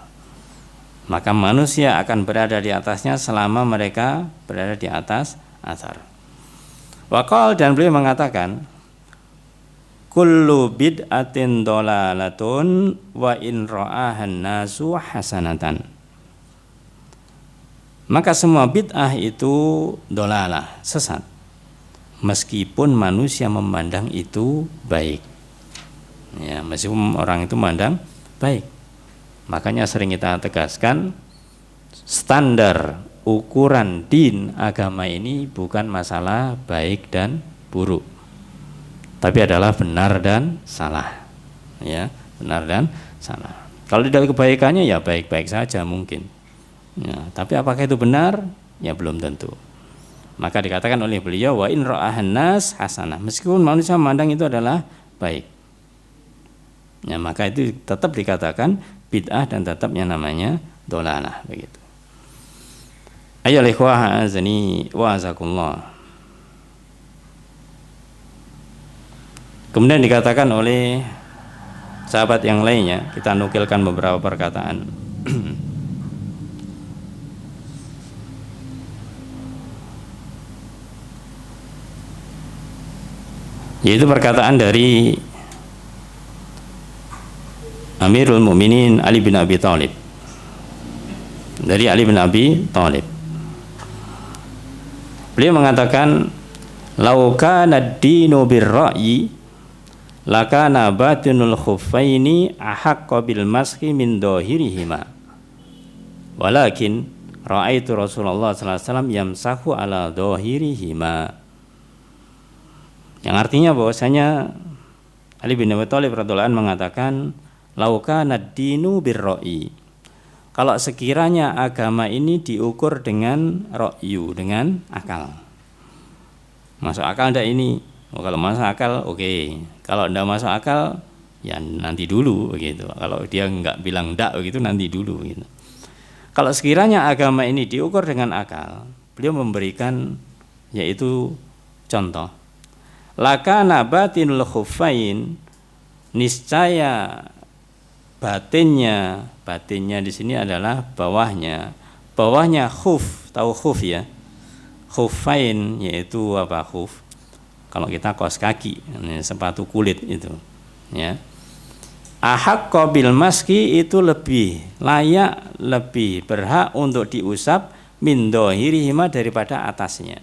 Maka manusia akan berada di atasnya selama mereka berada di atas athar. Waqal, dan beliau mengatakan, kullu bid'atin dolalatun wa in ra'ahan nasu hasanatan. Maka semua bid'ah itu dolalah, sesat, meskipun manusia memandang itu baik. Ya, meskipun orang itu memandang baik. Makanya sering kita tegaskan, standar ukuran din agama ini bukan masalah baik dan buruk, tapi adalah benar dan salah. Ya, benar dan salah. Kalau tidak kebaikannya ya baik-baik saja mungkin. Ya, tapi apakah itu benar? Ya belum tentu. Maka dikatakan oleh beliau, wa in ra'ahan nas hasanah, meskipun manusia memandang itu adalah baik. Ya, maka itu tetap dikatakan bid'ah dan tetapnya namanya dolalah, begitu. Ayyuhal ikhwah azani wa azakumullah. Kemudian dikatakan oleh sahabat yang lainnya, kita nukilkan beberapa perkataan. Yaitu perkataan dari Amirul Mukminin Ali bin Abi Thalib. Dari Ali bin Abi Thalib, beliau mengatakan, "Lau kana ad-dinu bir-ra'yi, lakana batinul khuffaini ahaqqa bil mashi min dhahirihima. Walakin ra'aitu Rasulullah sallallahu alaihi wasallam yamsahu ala dhahirihima." Yang artinya bahwasanya Ali bin Abi Thalib radhiyallahu anhu mengatakan, "Lau kana ad-dinu bir-ra'yi." Kalau sekiranya agama ini diukur dengan ra'yu, dengan akal. Masuk akal enggak ini? Oh, kalau masuk akal oke. Kalau enggak masuk akal ya nanti dulu begitu. Kalau dia enggak bilang enggak begitu, nanti dulu gitu. Kalau sekiranya agama ini diukur dengan akal, beliau memberikan yaitu contoh. Lakana batinul khuffain, niscaya batinnya di sini adalah bawahnya khuf, tahu khuf ya, khuffain yaitu apa? Khuf kalau kita kaos kaki, sepatu kulit itu ya. Ahaqqa bil maski, itu lebih layak, lebih berhak untuk diusap min dhahirihima, daripada atasnya.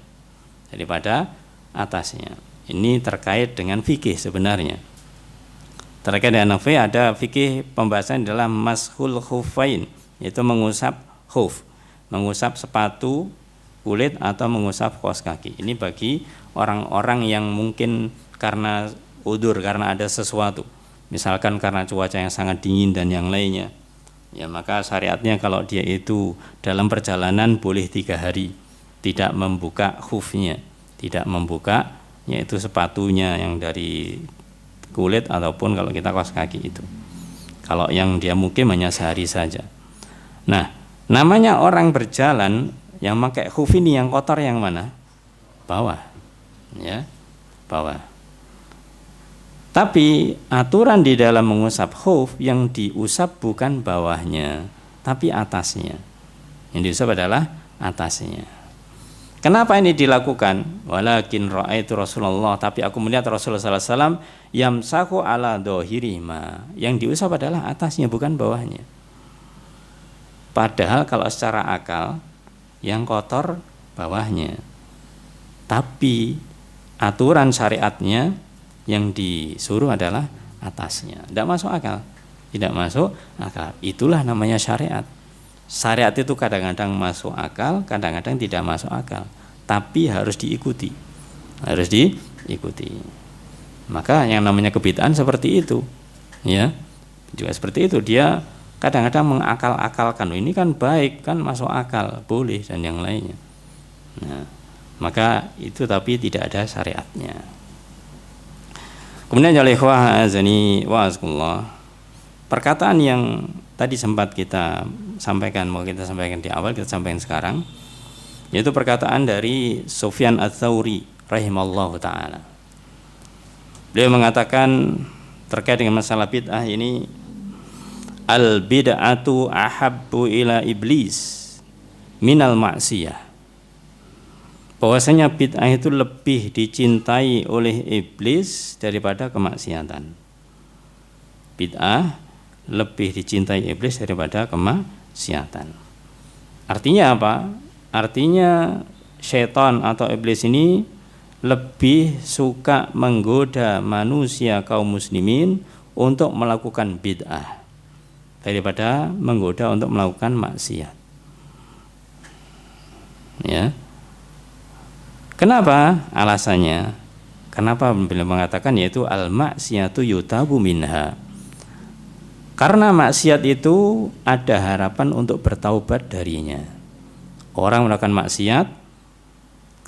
Ini terkait dengan fikih sebenarnya. Terkait dengan fikih ada fikih pembahasan dalam mashul khuffain, yaitu mengusap khuf, mengusap sepatu kulit atau mengusap kaos kaki. Ini bagi orang-orang yang mungkin karena udzur, karena ada sesuatu, misalkan karena cuaca yang sangat dingin dan yang lainnya. Ya, maka syariatnya kalau dia itu dalam perjalanan boleh 3 hari tidak membuka khufnya, tidak membuka yaitu sepatunya yang dari kulit ataupun kalau kita kaos kaki itu. Kalau yang dia mungkin hanya sehari saja. Nah, namanya orang berjalan yang pakai khuf ini, yang kotor yang mana? Bawah. Ya, bawah. Tapi aturan di dalam mengusap khuf, yang diusap bukan bawahnya, tapi atasnya. Yang diusap adalah atasnya. Kenapa ini dilakukan? Walakin ra'aitu Rasulullah, tapi aku melihat Rasulullah sallallahu alaihi wasallam yamsahu ala dhahirihima. Yang diusap adalah atasnya, bukan bawahnya. Padahal kalau secara akal yang kotor bawahnya. Tapi aturan syariatnya yang disuruh adalah atasnya. Tidak masuk akal. Tidak masuk akal. Itulah namanya syariat. Syariat itu kadang-kadang masuk akal, kadang-kadang tidak masuk akal, tapi harus diikuti. Harus diikuti. Maka yang namanya kebid'ahan seperti itu. Ya. Juga seperti itu, dia kadang-kadang mengakal-akalkan, ini kan baik, kan masuk akal, boleh, dan yang lainnya. Nah, maka itu tapi tidak ada syariatnya. Kemudian ya ikhwah azani wa azkullah, perkataan yang tadi sempat kita sampaikan, mau kita sampaikan di awal, kita sampaikan sekarang, yaitu perkataan dari Sufyan Ats-Tsauri rahimallahu taala. Beliau mengatakan terkait dengan masalah bid'ah ini, al bid'atu ahabbu ila iblis minal ma'siyah. Bahwasanya bid'ah itu lebih dicintai oleh iblis daripada kemaksiatan. Bid'ah lebih dicintai iblis daripada kemaksiatan. Artinya apa? Artinya syaitan atau iblis ini lebih suka menggoda manusia kaum muslimin untuk melakukan bid'ah daripada menggoda untuk melakukan maksiat. Ya. Kenapa? Alasannya, kenapa beliau mengatakan yaitu al-maksiyatu yutabu minha. Karena maksiat itu ada harapan untuk bertaubat darinya. Orang melakukan maksiat,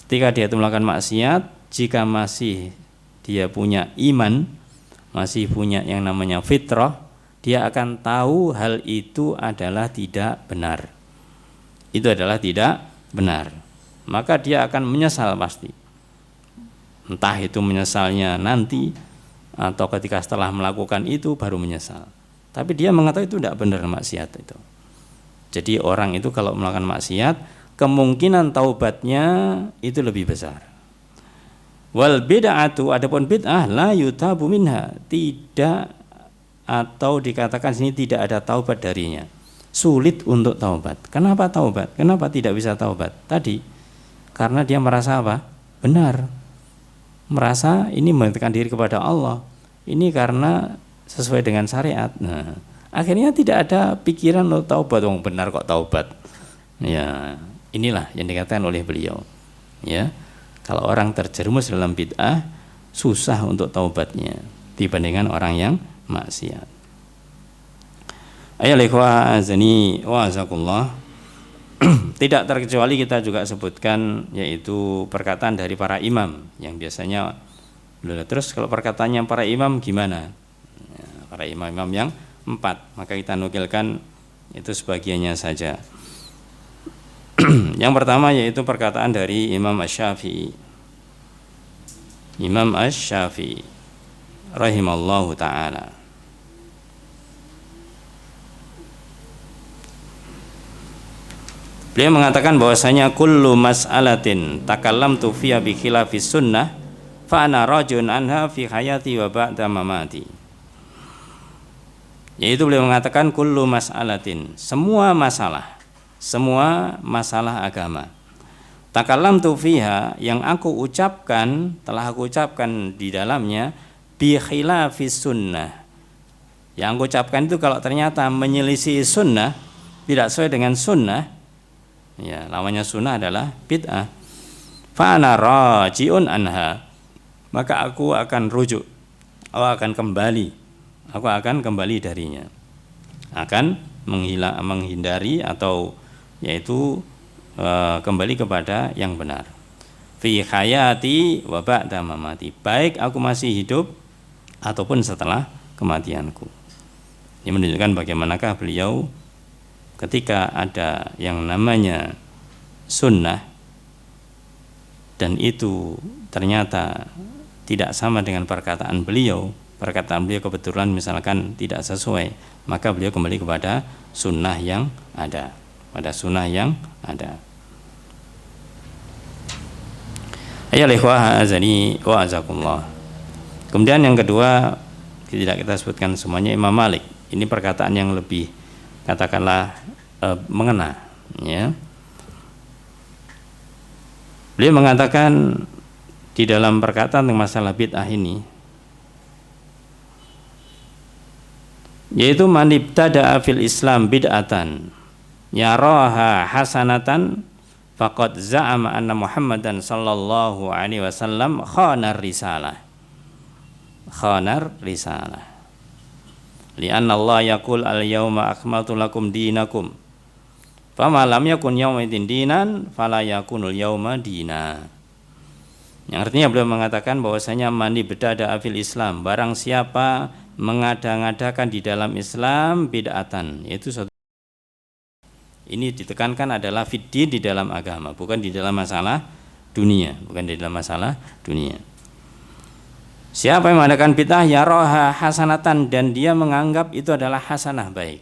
ketika dia itu melakukan maksiat, jika masih dia punya iman, masih punya yang namanya fitrah, dia akan tahu hal itu adalah tidak benar. Itu adalah tidak benar. Maka dia akan menyesal pasti. Entah itu menyesalnya nanti atau ketika setelah melakukan itu baru menyesal. Tapi dia mengatakan itu tidak benar maksiat itu. Jadi orang itu kalau melakukan maksiat, kemungkinan taubatnya itu lebih besar. Wal bid'atu, adapun bid'ah la yutabu minha, tidak, atau dikatakan sini tidak ada taubat darinya. Sulit untuk taubat. Kenapa taubat? Kenapa tidak bisa taubat? Tadi karena dia merasa apa? Benar. Merasa ini mendekatkan diri kepada Allah. Ini karena sesuai dengan syariat. Nah, akhirnya tidak ada pikiran untuk taubat. Oh, benar kok taubat. Ya, inilah yang dikatakan oleh beliau. Ya, kalau orang terjerumus dalam bid'ah, susah untuk taubatnya dibandingkan orang yang maksiat. Ayo ikhwah azani wa azakullah. Tidak terkecuali kita juga sebutkan yaitu perkataan dari para imam yang biasanya, terus kalau perkataannya para imam gimana? Ya, para imam-imam yang 4, maka kita nukilkan itu sebagiannya saja. Yang pertama yaitu perkataan dari Imam Asy-Syafi'i. Imam Asy-Syafi'i rahimallahu ta'ala. Beliau mengatakan bahwasanya kullu mas'alatin takallamtu fiha bi khilafis sunnah fa ana rajun anha fi hayati wa ba'da mamati. Yaitu beliau mengatakan kullu mas'alatin, semua masalah agama. Takallamtu fiha, yang aku ucapkan, telah aku ucapkan di dalamnya bi khilafis sunnah. Yang aku ucapkan itu kalau ternyata menyelisih sunnah, tidak sesuai dengan sunnah, ya, namanya sunnah adalah bid'ah. Fa ana raji'un anha, maka aku akan rujuk, aku akan kembali darinya, akan menghindari atau yaitu kembali kepada yang benar. Fi hayati wa ba'da mamati, baik aku masih hidup ataupun setelah kematianku. Ini menunjukkan bagaimanakah beliau ketika ada yang namanya sunnah dan itu ternyata tidak sama dengan perkataan beliau kebetulan misalkan tidak sesuai, maka beliau kembali kepada sunnah yang ada, Ayo ikhwah azani wa azakumullah. Kemudian yang kedua, tidak kita sebutkan semuanya, Imam Malik. Ini perkataan yang lebih katakanlah mengena, ya. Beliau mengatakan di dalam perkataan tentang masalah bid'ah ini, yaitu man ibtada'a fil Islam bid'atan yaraha hasanatan faqad za'ama anna Muhammadan sallallahu alaihi wasallam khanar risalah. Li'anna Allah yaqul al-yauma akmaltu lakum dinakum. Fama lam yakun yauma idin dinan fala yakunul yauma dina. Yang artinya beliau mengatakan bahwasanya mani bedada afil Islam, barang siapa mengada-ngadakan di dalam Islam bid'atan, yaitu suatu, ini ditekankan adalah fiddin, di dalam agama, bukan di dalam masalah dunia, bukan di dalam masalah dunia. Siapa yang mengadakan bid'ah yaraha hasanatan, dan dia menganggap itu adalah hasanah, baik.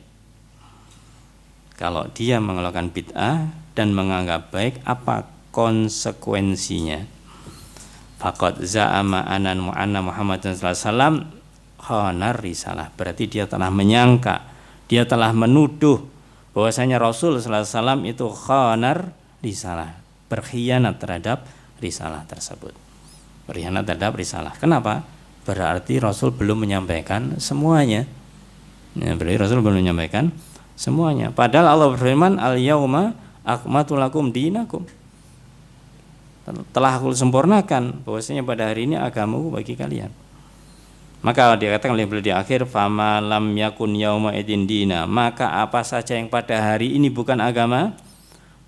Kalau dia melakukan bid'ah dan menganggap baik, apa konsekuensinya? Faqad za'ama anna Muhammadan sallallahu alaihi wasallam khanar risalah. Berarti dia telah menyangka, dia telah menuduh bahwasanya Rasul sallallahu alaihi wasallam itu khanar risalah, berkhianat terhadap risalah tersebut. Berkhianat terhadap risalah. Kenapa? Berarti Rasul belum menyampaikan semuanya. Ya, berarti Rasul belum menyampaikan semuanya. Padahal Allah berfirman, al-yauma akmaltu lakum dinakum. Telah aku sempurnakan bahwasanya pada hari ini agamaku bagi kalian. Maka dikatakan oleh beliau di akhir, fama lam yakun yauma idin dina, maka apa saja yang pada hari ini bukan agama,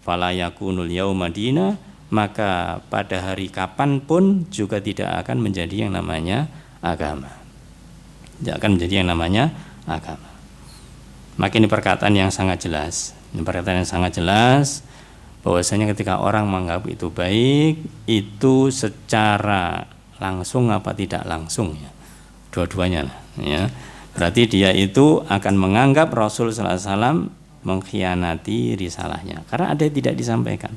fala yakunul yauma dina, maka pada hari kapanpun juga tidak akan menjadi yang namanya agama. Tidak akan menjadi yang namanya agama. Maka ini perkataan yang sangat jelas. Ini perkataan yang sangat jelas bahwasanya ketika orang menganggap itu baik, itu secara langsung apa tidak langsung, ya, dua-duanya, ya. Berarti dia itu akan menganggap Rasul sallallahu alaihi wasallam mengkhianati risalahnya karena ada yang tidak disampaikan.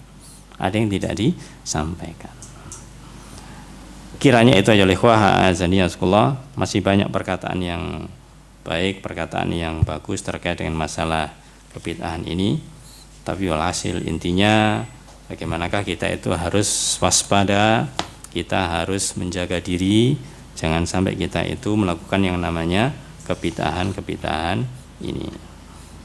Ada yang tidak disampaikan. Kiranya itu aja ikhwah azaniyatullah, masih banyak perkataan yang baik, perkataan yang bagus terkait dengan masalah kebid'ahan ini. Tapi walhasil intinya bagaimanakah kita itu harus waspada, kita harus menjaga diri, jangan sampai kita itu melakukan yang namanya kebid'ahan ini.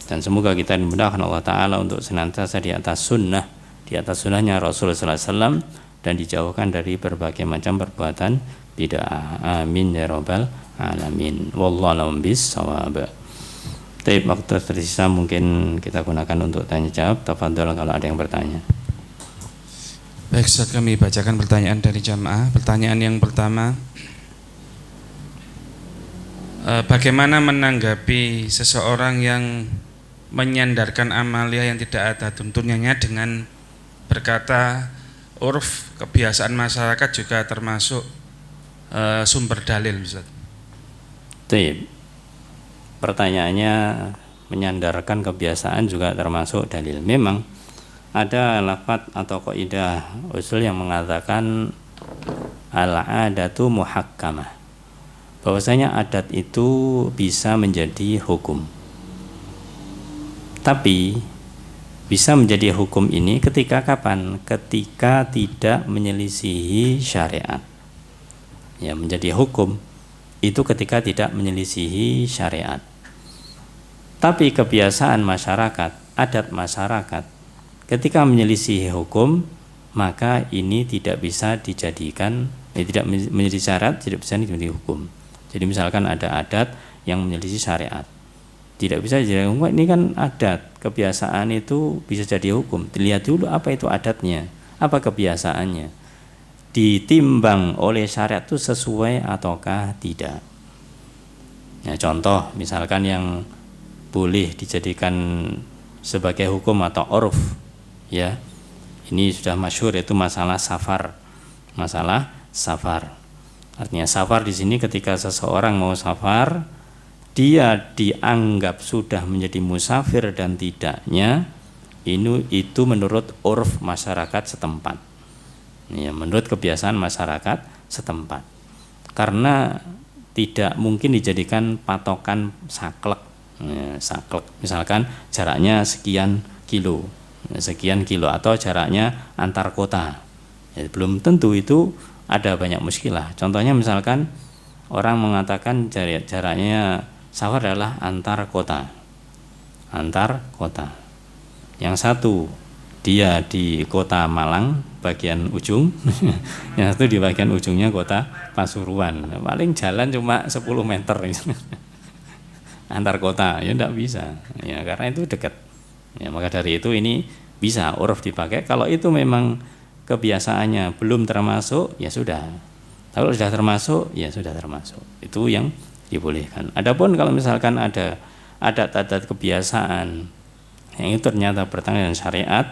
Dan semoga kita dimudahkan Allah Ta'ala untuk senantiasa di atas sunnah, di atas sunnahnya Rasulullah SAW, dan dijauhkan dari berbagai macam perbuatan bid'ah. Amin ya rabbal alamin. Wallahu a'lam bissawab. Baik, waktu tersisa mungkin kita gunakan untuk tanya jawab. Tafadhol kalau ada yang bertanya. Baik, Ustaz, kami bacakan pertanyaan dari jamaah. Pertanyaan yang pertama, bagaimana menanggapi seseorang yang menyandarkan amalia yang tidak ada tuntunannya dengan berkata urf kebiasaan masyarakat juga termasuk sumber dalil, Ustaz? Baik. Pertanyaannya, menyandarkan kebiasaan juga termasuk dalil. Memang ada lafaz atau kaidah usul yang mengatakan al-adatu muhakkamah, bahwasanya adat itu bisa menjadi hukum. Tapi bisa menjadi hukum ini ketika kapan? Ketika tidak menyelisihi syariat. Ya, menjadi hukum itu ketika tidak menyelisihi syariat. Tapi kebiasaan masyarakat, adat masyarakat, ketika menyelisihi hukum, maka ini tidak bisa dijadikan, tidak menjadi syarat, tidak bisa menjadi hukum. Jadi misalkan ada adat yang menyelisih syariat, tidak bisa jadi hukum. Ini kan adat, kebiasaan itu bisa jadi hukum. Dilihat dulu apa itu adatnya, apa kebiasaannya, ditimbang oleh syariat itu sesuai ataukah tidak. Ya, contoh misalkan yang boleh dijadikan sebagai hukum atau urf, ya, ini sudah masyhur, itu masalah safar. Masalah safar, artinya safar di sini ketika seseorang mau safar, dia dianggap sudah menjadi musafir dan tidaknya itu menurut urf masyarakat setempat, ya, menurut kebiasaan masyarakat setempat, karena tidak mungkin dijadikan patokan saklek. Ya, saklek misalkan jaraknya sekian kilo atau jaraknya antar kota, ya, belum tentu itu, ada banyak muskilah. Contohnya misalkan orang mengatakan jaraknya safar adalah antar kota. Yang satu dia di kota Malang bagian ujung, yang satu di bagian ujungnya kota Pasuruan, paling jalan cuma 10 meter. antar kota, ya tidak bisa. Ya karena itu dekat. Ya maka dari itu ini bisa uruf dipakai. Kalau itu memang kebiasaannya belum termasuk, ya sudah. Kalau sudah termasuk, ya sudah termasuk. Itu yang dibolehkan. Adapun kalau misalkan ada adat-adat kebiasaan yang itu ternyata bertentangan dengan syariat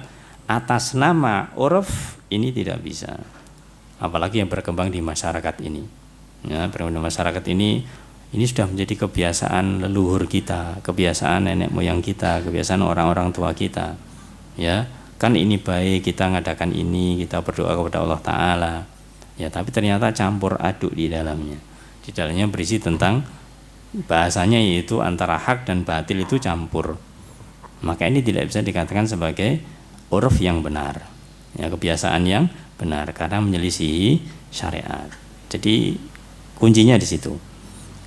atas nama uruf, ini tidak bisa. Apalagi yang berkembang di masyarakat ini. Ya, berkembang di masyarakat ini sudah menjadi kebiasaan leluhur kita, kebiasaan nenek moyang kita, kebiasaan orang-orang tua kita. Ya, kan ini baik, kita ngadakan ini, kita berdoa kepada Allah Ta'ala. Ya, tapi ternyata campur aduk di dalamnya. Di dalamnya berisi tentang bahasanya yaitu antara hak dan batil itu campur. Maka ini tidak bisa dikatakan sebagai uruf yang benar. Ya, kebiasaan yang benar karena menyelisihi syariat. Jadi kuncinya di situ.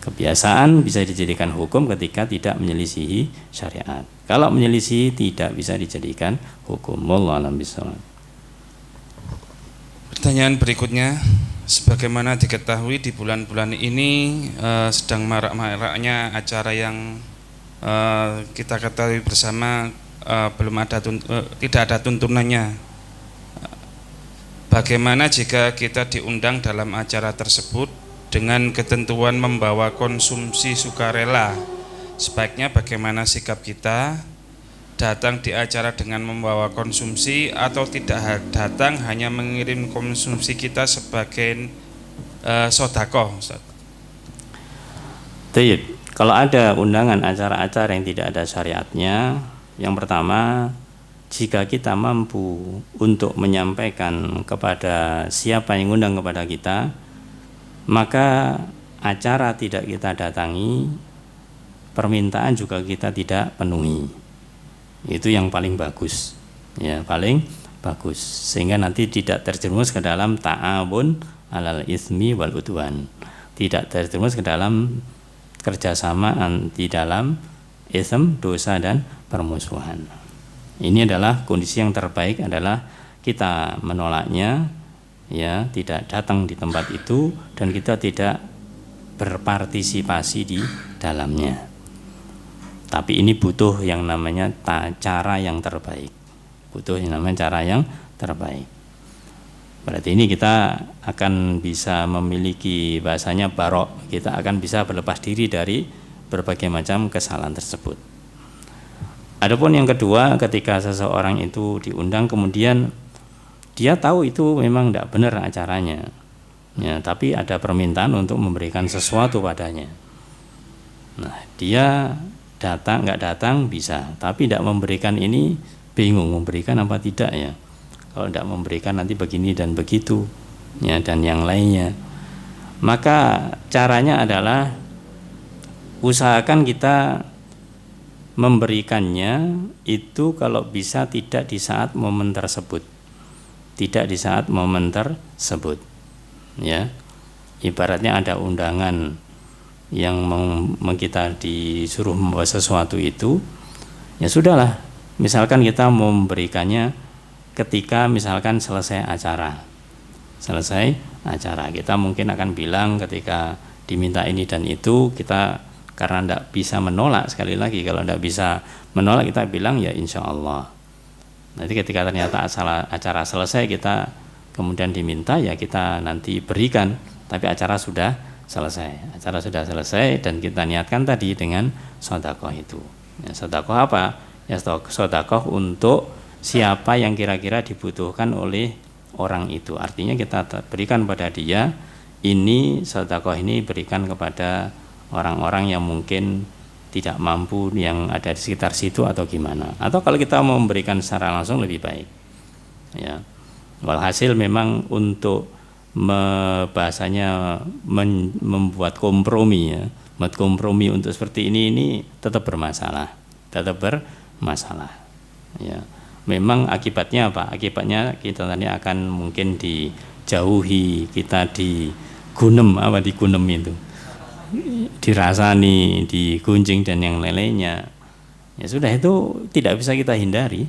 Kebiasaan bisa dijadikan hukum ketika tidak menyelisihi syariat. Kalau menyelisihi tidak bisa dijadikan hukum. Wallahu a'lam bishawab. Pertanyaan berikutnya, sebagaimana diketahui di bulan-bulan ini sedang marak-maraknya acara yang kita ketahui bersama tidak ada tuntunannya. Bagaimana jika kita diundang dalam acara tersebut dengan ketentuan membawa konsumsi sukarela? Sebaiknya bagaimana sikap kita? Datang di acara dengan membawa konsumsi atau tidak datang hanya mengirim konsumsi kita sebagai sodakoh? Baik, kalau ada undangan acara-acara yang tidak ada syariatnya, yang pertama, jika kita mampu untuk menyampaikan kepada siapa yang undang kepada kita, maka acara tidak kita datangi, permintaan juga kita tidak penuhi. Itu yang paling bagus, ya paling bagus, sehingga nanti tidak terjerumus ke dalam ta'awun alal ismi wal udwan, tidak terjerumus ke dalam kerjasama di dalam ism, dosa dan permusuhan. Ini adalah kondisi yang terbaik, adalah kita menolaknya, ya tidak datang di tempat itu dan kita tidak berpartisipasi di dalamnya. Tapi ini butuh yang namanya cara yang terbaik. Butuh yang namanya cara yang terbaik. Berarti ini kita akan bisa memiliki bahasanya barok. Kita akan bisa berlepas diri dari berbagai macam kesalahan tersebut. Adapun yang kedua, ketika seseorang itu diundang kemudian dia tahu itu memang tidak benar acaranya, ya, tapi ada permintaan untuk memberikan sesuatu padanya. Nah, dia nggak datang bisa, tapi tidak memberikan ini bingung memberikan apa tidak ya. Kalau tidak memberikan nanti begini dan begitu, ya dan yang lainnya. Maka caranya adalah usahakan kita memberikannya itu kalau bisa tidak di saat momen tersebut, tidak di saat momen tersebut, ya. Ibaratnya ada undangan yang kita disuruh membawa sesuatu itu, ya sudahlah, misalkan kita memberikannya ketika misalkan selesai acara, kita mungkin akan bilang ketika diminta ini dan itu, kita karena tidak bisa menolak, sekali lagi kalau tidak bisa menolak kita bilang ya insya Allah. Nanti ketika ternyata acara selesai kita kemudian diminta, ya kita nanti berikan, tapi acara sudah selesai dan kita niatkan tadi dengan sedekah itu. Ya, sedekah apa? Ya sedekah untuk siapa yang kira-kira dibutuhkan oleh orang itu. Artinya kita berikan pada dia, ini sedekah ini berikan kepada orang-orang yang mungkin tidak mampu yang ada di sekitar situ atau gimana. Atau kalau kita mau memberikan secara langsung lebih baik. Ya. Walhasil memang untuk bahasanya membuat kompromi, ya, membuat kompromi untuk seperti ini tetap bermasalah, ya. Memang akibatnya apa? Akibatnya kita tadi akan mungkin dijauhi, kita digunem itu, dirasani, digunjing dan yang lainnya. Ya sudah, itu tidak bisa kita hindari,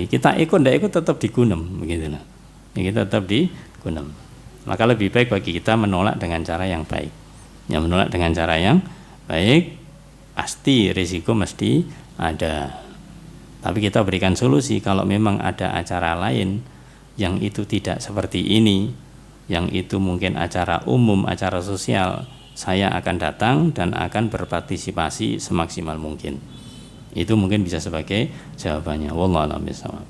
Kita ikut tidak ikut tetap digunem, begitulah. Ya, kita tetap digunem. Maka lebih baik bagi kita menolak dengan cara yang baik. Ya, menolak dengan cara yang baik pasti risiko mesti ada. Tapi kita berikan solusi kalau memang ada acara lain yang itu tidak seperti ini, yang itu mungkin acara umum, acara sosial, saya akan datang dan akan berpartisipasi semaksimal mungkin. Itu mungkin bisa sebagai jawabannya. Wallahu a'lam bishawab.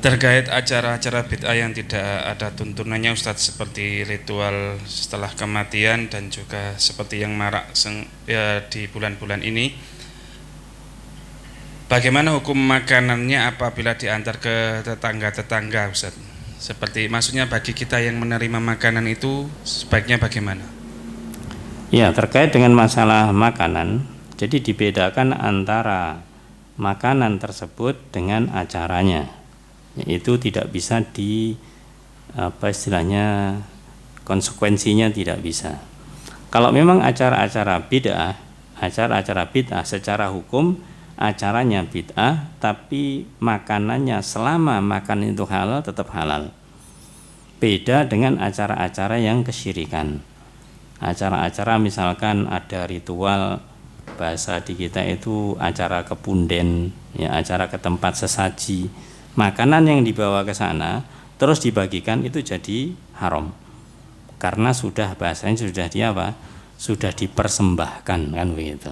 Terkait acara-acara bid'ah yang tidak ada tuntunannya Ustadz, seperti ritual setelah kematian dan juga seperti yang marak di bulan-bulan ini, bagaimana hukum makanannya apabila diantar ke tetangga-tetangga Ustadz? Seperti maksudnya bagi kita yang menerima makanan itu sebaiknya bagaimana? Ya, terkait dengan masalah makanan, jadi dibedakan antara makanan tersebut dengan acaranya. Itu tidak bisa istilahnya konsekuensinya tidak bisa. Kalau memang acara-acara bid'ah secara hukum acaranya bid'ah, tapi makanannya selama makan itu halal tetap halal. Beda dengan acara-acara yang kesyirikan. Acara-acara misalkan ada ritual, bahasa di kita itu acara ke punden, ya, acara ke tempat sesaji. Makanan yang dibawa ke sana terus dibagikan itu jadi haram. Karena bahasanya sudah dipersembahkan, kan begitu.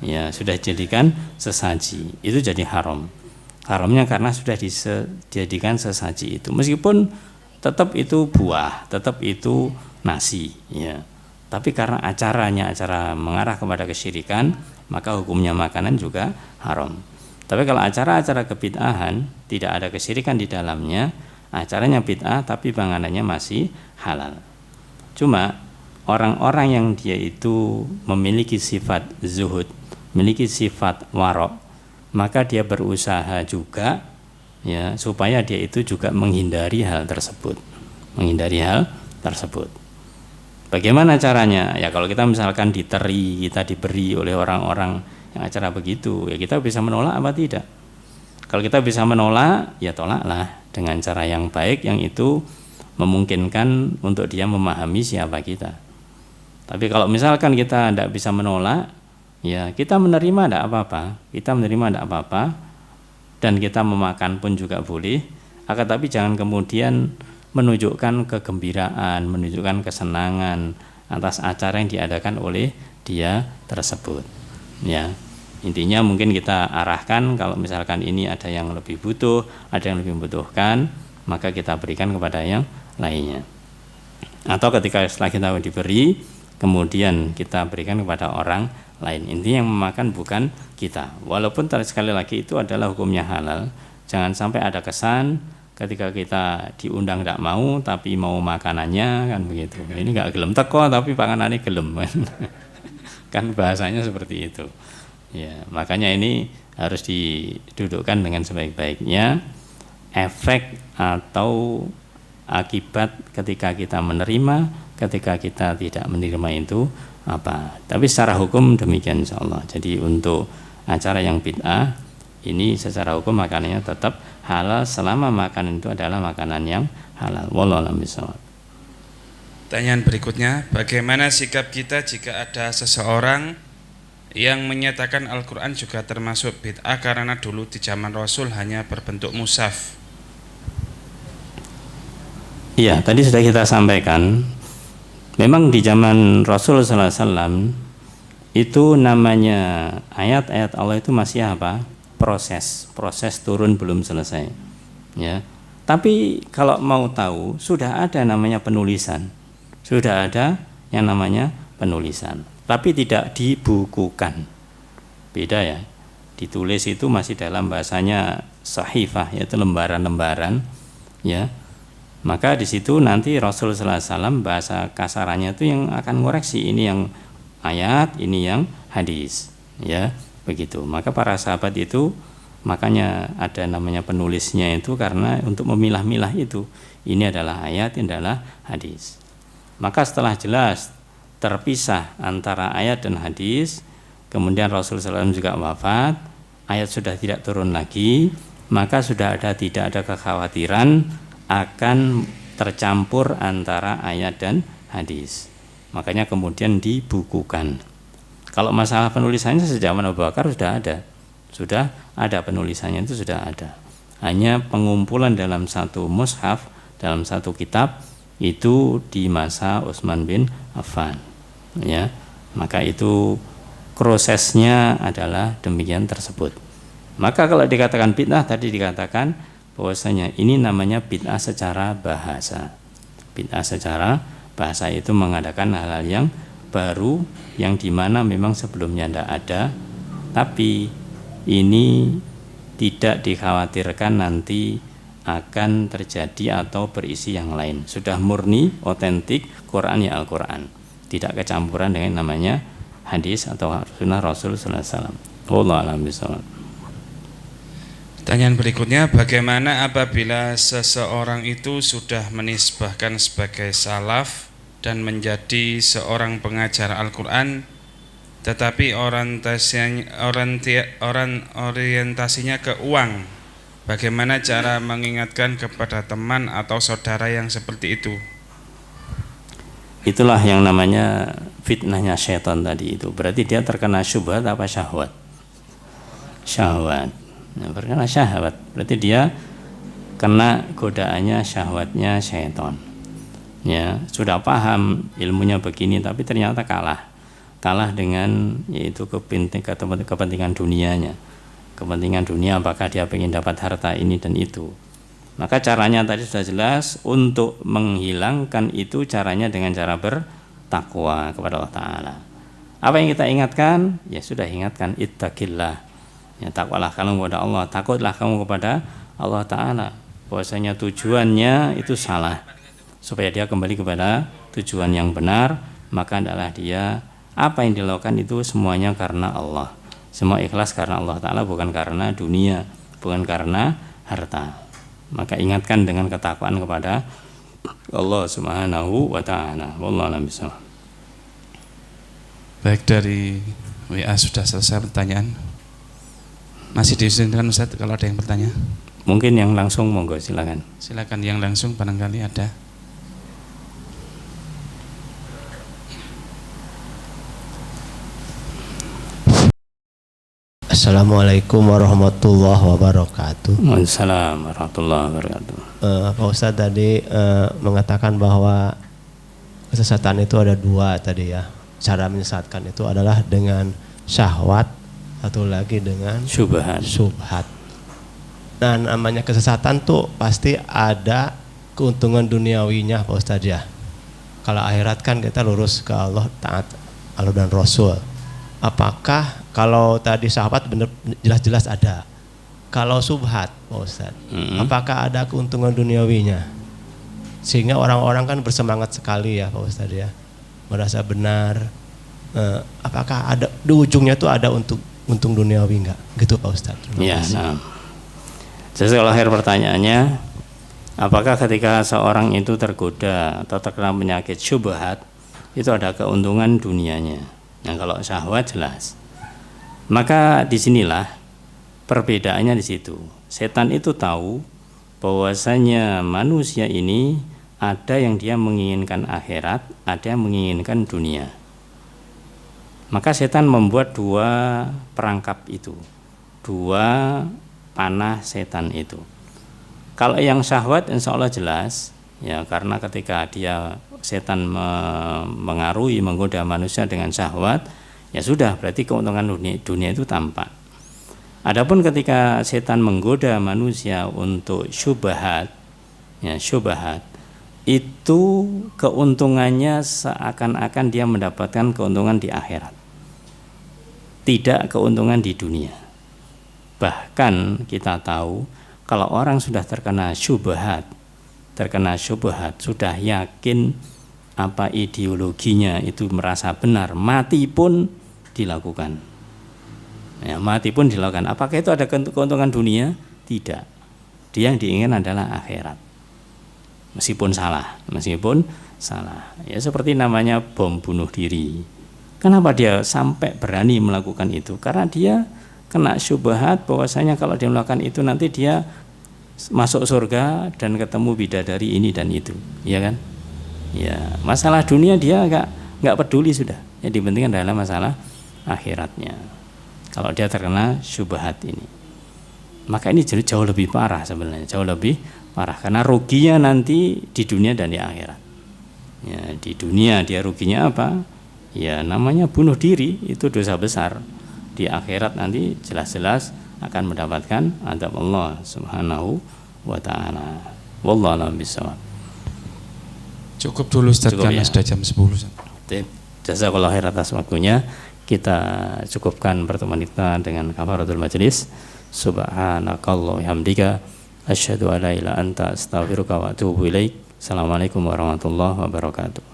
Ya, sudah dijadikan sesaji. Itu jadi haram. Haramnya karena sudah dijadikan sesaji itu. Meskipun tetap itu buah, tetap itu nasi, ya. Tapi karena acara mengarah kepada kesyirikan, maka hukumnya makanan juga haram. Tapi kalau acara-acara kebid'ahan tidak ada kesyirikan di dalamnya, acaranya bid'ah tapi panganannya masih halal. Cuma orang-orang yang dia itu memiliki sifat zuhud, memiliki sifat warok, maka dia berusaha juga, ya, supaya dia itu juga menghindari hal tersebut. Bagaimana caranya? Ya kalau kita misalkan kita diberi oleh orang-orang yang acara begitu, ya kita bisa menolak apa tidak? Kalau kita bisa menolak, ya tolaklah dengan cara yang baik, yang itu memungkinkan untuk dia memahami siapa kita. Tapi kalau misalkan kita tidak bisa menolak, ya kita menerima tidak apa-apa, dan kita memakan pun juga boleh. Akan tapi jangan kemudian menunjukkan kegembiraan, menunjukkan kesenangan atas acara yang diadakan oleh dia tersebut. Ya, intinya mungkin kita arahkan kalau misalkan ini ada yang lebih butuh, ada yang lebih membutuhkan, maka kita berikan kepada yang lainnya. Atau ketika setelah kita diberi, kemudian kita berikan kepada orang lain. Intinya yang memakan bukan kita. Walaupun sekali lagi itu adalah hukumnya halal. Jangan sampai ada kesan ketika kita diundang tidak mau, tapi mau makanannya, kan begitu. Ini nggak gelem teko, tapi panganannya gelem. Kan bahasanya seperti itu. Ya, makanya ini harus didudukkan dengan sebaik-baiknya. Efek atau akibat ketika kita menerima, ketika kita tidak menerima itu apa? Tapi secara hukum demikian insyaallah. Jadi untuk acara yang bid'ah ini secara hukum makanannya tetap halal selama makanan itu adalah makanan yang halal. Wallahu a'lam bishawab. Pertanyaan berikutnya, bagaimana sikap kita jika ada seseorang yang menyatakan Al-Quran juga termasuk bid'ah karena dulu di zaman Rasul hanya berbentuk mushaf? Iya, tadi sudah kita sampaikan. Memang di zaman Rasul SAW itu namanya ayat-ayat Allah itu masih apa? Proses turun belum selesai. Ya. Tapi kalau mau tahu sudah ada namanya penulisan. Sudah ada yang namanya penulisan, tapi tidak dibukukan. Beda ya. Ditulis itu masih dalam bahasanya sahifah, yaitu lembaran-lembaran, ya. Maka di situ nanti Rasulullah SAW bahasa kasarannya itu yang akan koreksi, ini yang ayat, ini yang hadis, ya, begitu. Maka para sahabat itu makanya ada namanya penulisnya itu karena untuk memilah-milah itu. Ini adalah ayat, ini adalah hadis. Maka setelah jelas terpisah antara ayat dan hadis, kemudian Rasulullah SAW juga wafat, ayat sudah tidak turun lagi, maka tidak ada kekhawatiran akan tercampur antara ayat dan hadis. makanya kemudian dibukukan. Kalau masalah penulisannya sejak zaman Abu Bakar sudah ada penulisannya, itu sudah ada. Hanya pengumpulan dalam satu mushaf, dalam satu kitab itu di masa Utsman bin Affan, ya. Maka itu prosesnya adalah demikian tersebut. Maka kalau dikatakan bid'ah, tadi dikatakan bahwasanya ini namanya bid'ah secara bahasa. Bid'ah secara bahasa itu mengadakan hal-hal yang baru yang dimana memang sebelumnya tidak ada, tapi ini tidak dikhawatirkan nanti akan terjadi atau berisi yang lain. Sudah murni, otentik, Quran ya Al-Quran, tidak kecampuran dengan namanya hadis atau sunnah Rasul sallallahu alaihi wasallam. Wallahu a'lam bishawab. Pertanyaan berikutnya, bagaimana apabila seseorang itu sudah menisbahkan sebagai salaf dan menjadi seorang pengajar Al-Quran, tetapi orientasinya ke uang? Bagaimana cara mengingatkan kepada teman atau saudara yang seperti itu? Itulah yang namanya fitnahnya syaitan tadi itu. Berarti dia terkena syubhat apa syahwat? Syahwat. Nah, terkena syahwat. Berarti dia kena godaannya syahwatnya syaitan. Ya, sudah paham ilmunya begini tapi ternyata kalah dengan yaitu kepentingan dunianya. Kepentingan dunia, apakah dia ingin dapat harta ini dan itu. Maka caranya tadi sudah jelas, untuk menghilangkan itu caranya dengan cara bertakwa kepada Allah Ta'ala. Apa yang kita ingatkan? Ya sudah ingatkan, ittaqillah. Ya, takwalah kamu kepada Allah, takutlah kamu kepada Allah Ta'ala. Bahwasanya tujuannya itu salah, supaya dia kembali kepada tujuan yang benar. Maka adalah dia, apa yang dilakukan itu semuanya karena Allah. Semua ikhlas karena Allah Ta'ala, bukan karena dunia, bukan karena harta. Maka ingatkan dengan ketakwaan kepada Allah Subhanahu wa Ta'ala. Wallahu a'lam bishawab. Baik, dari WA sudah selesai pertanyaan. Masih diizinkan Ustaz kalau ada yang bertanya? Mungkin yang langsung, monggo silakan. Silakan yang langsung, barangkali ada. Assalamualaikum warahmatullahi wabarakatuh. Waalaikumsalam warahmatullahi wabarakatuh. Pak Ustadz tadi mengatakan bahwa kesesatan itu ada dua tadi ya. Cara menyesatkan itu adalah dengan syahwat, satu lagi dengan syubhat. Nah, namanya kesesatan tuh pasti ada keuntungan duniawinya Pak Ustadz ya. Kalau akhirat kan kita lurus ke Allah, taat Allah dan Rasul. Apakah kalau tadi sahabat benar jelas-jelas ada, kalau subhat Pak Ustadz, apakah ada keuntungan duniawinya? Sehingga orang-orang kan bersemangat sekali ya Pak Ustadz ya, merasa benar. Apakah ada di ujungnya tuh ada untung duniawi enggak? Gitu Pak Ustadz. Ya, nah. Sesuai akhir pertanyaannya, apakah ketika seorang itu tergoda atau terkena penyakit syubhat itu ada keuntungan dunianya? Nah, kalau syahwat jelas. Maka disinilah perbedaannya di situ. Setan itu tahu bahwasanya manusia ini ada yang dia menginginkan akhirat, ada yang menginginkan dunia. Maka setan membuat dua perangkap itu, dua panah setan itu. Kalau yang syahwat insya Allah jelas, ya, karena ketika setan mengaruhi, menggoda manusia dengan syahwat, ya sudah, berarti keuntungan dunia itu tampak. Adapun ketika setan menggoda manusia untuk syubhat, ya, syubhat itu keuntungannya seakan-akan dia mendapatkan keuntungan di akhirat, tidak keuntungan di dunia. Bahkan kita tahu kalau orang sudah terkena syubhat, sudah yakin apa ideologinya itu merasa benar, mati pun dilakukan. Ya, mati pun dilakukan. Apakah itu ada keuntungan dunia? Tidak. Dia yang diinginkan adalah akhirat. Meskipun salah. Ya, seperti namanya bom bunuh diri. Kenapa dia sampai berani melakukan itu? Karena dia kena syubhat bahwasanya kalau dia melakukan itu nanti dia masuk surga dan ketemu bidadari ini dan itu, ya kan? Ya, masalah dunia dia nggak peduli sudah. Yang penting adalah masalah akhiratnya. Kalau dia terkena syubhat ini, maka ini jauh lebih parah sebenarnya, jauh lebih parah karena ruginya nanti di dunia dan di akhirat. Ya, di dunia dia ruginya apa? Ya namanya bunuh diri, itu dosa besar. Di akhirat nanti jelas-jelas akan mendapatkan azab Allah Subhanahu wa taala. Wallahu a'lam bishawab. Cukup dulu Ustaz, karena sudah jam 10. Jazakallahu khairan atas waktunya. Kita cukupkan pertemuan kita dengan kafaratul majlis. Subhanakallah hamdika asyhadu an la ilaha illa anta astaghfiruka wa atubu ilaik. Assalamualaikum warahmatullahi wabarakatuh.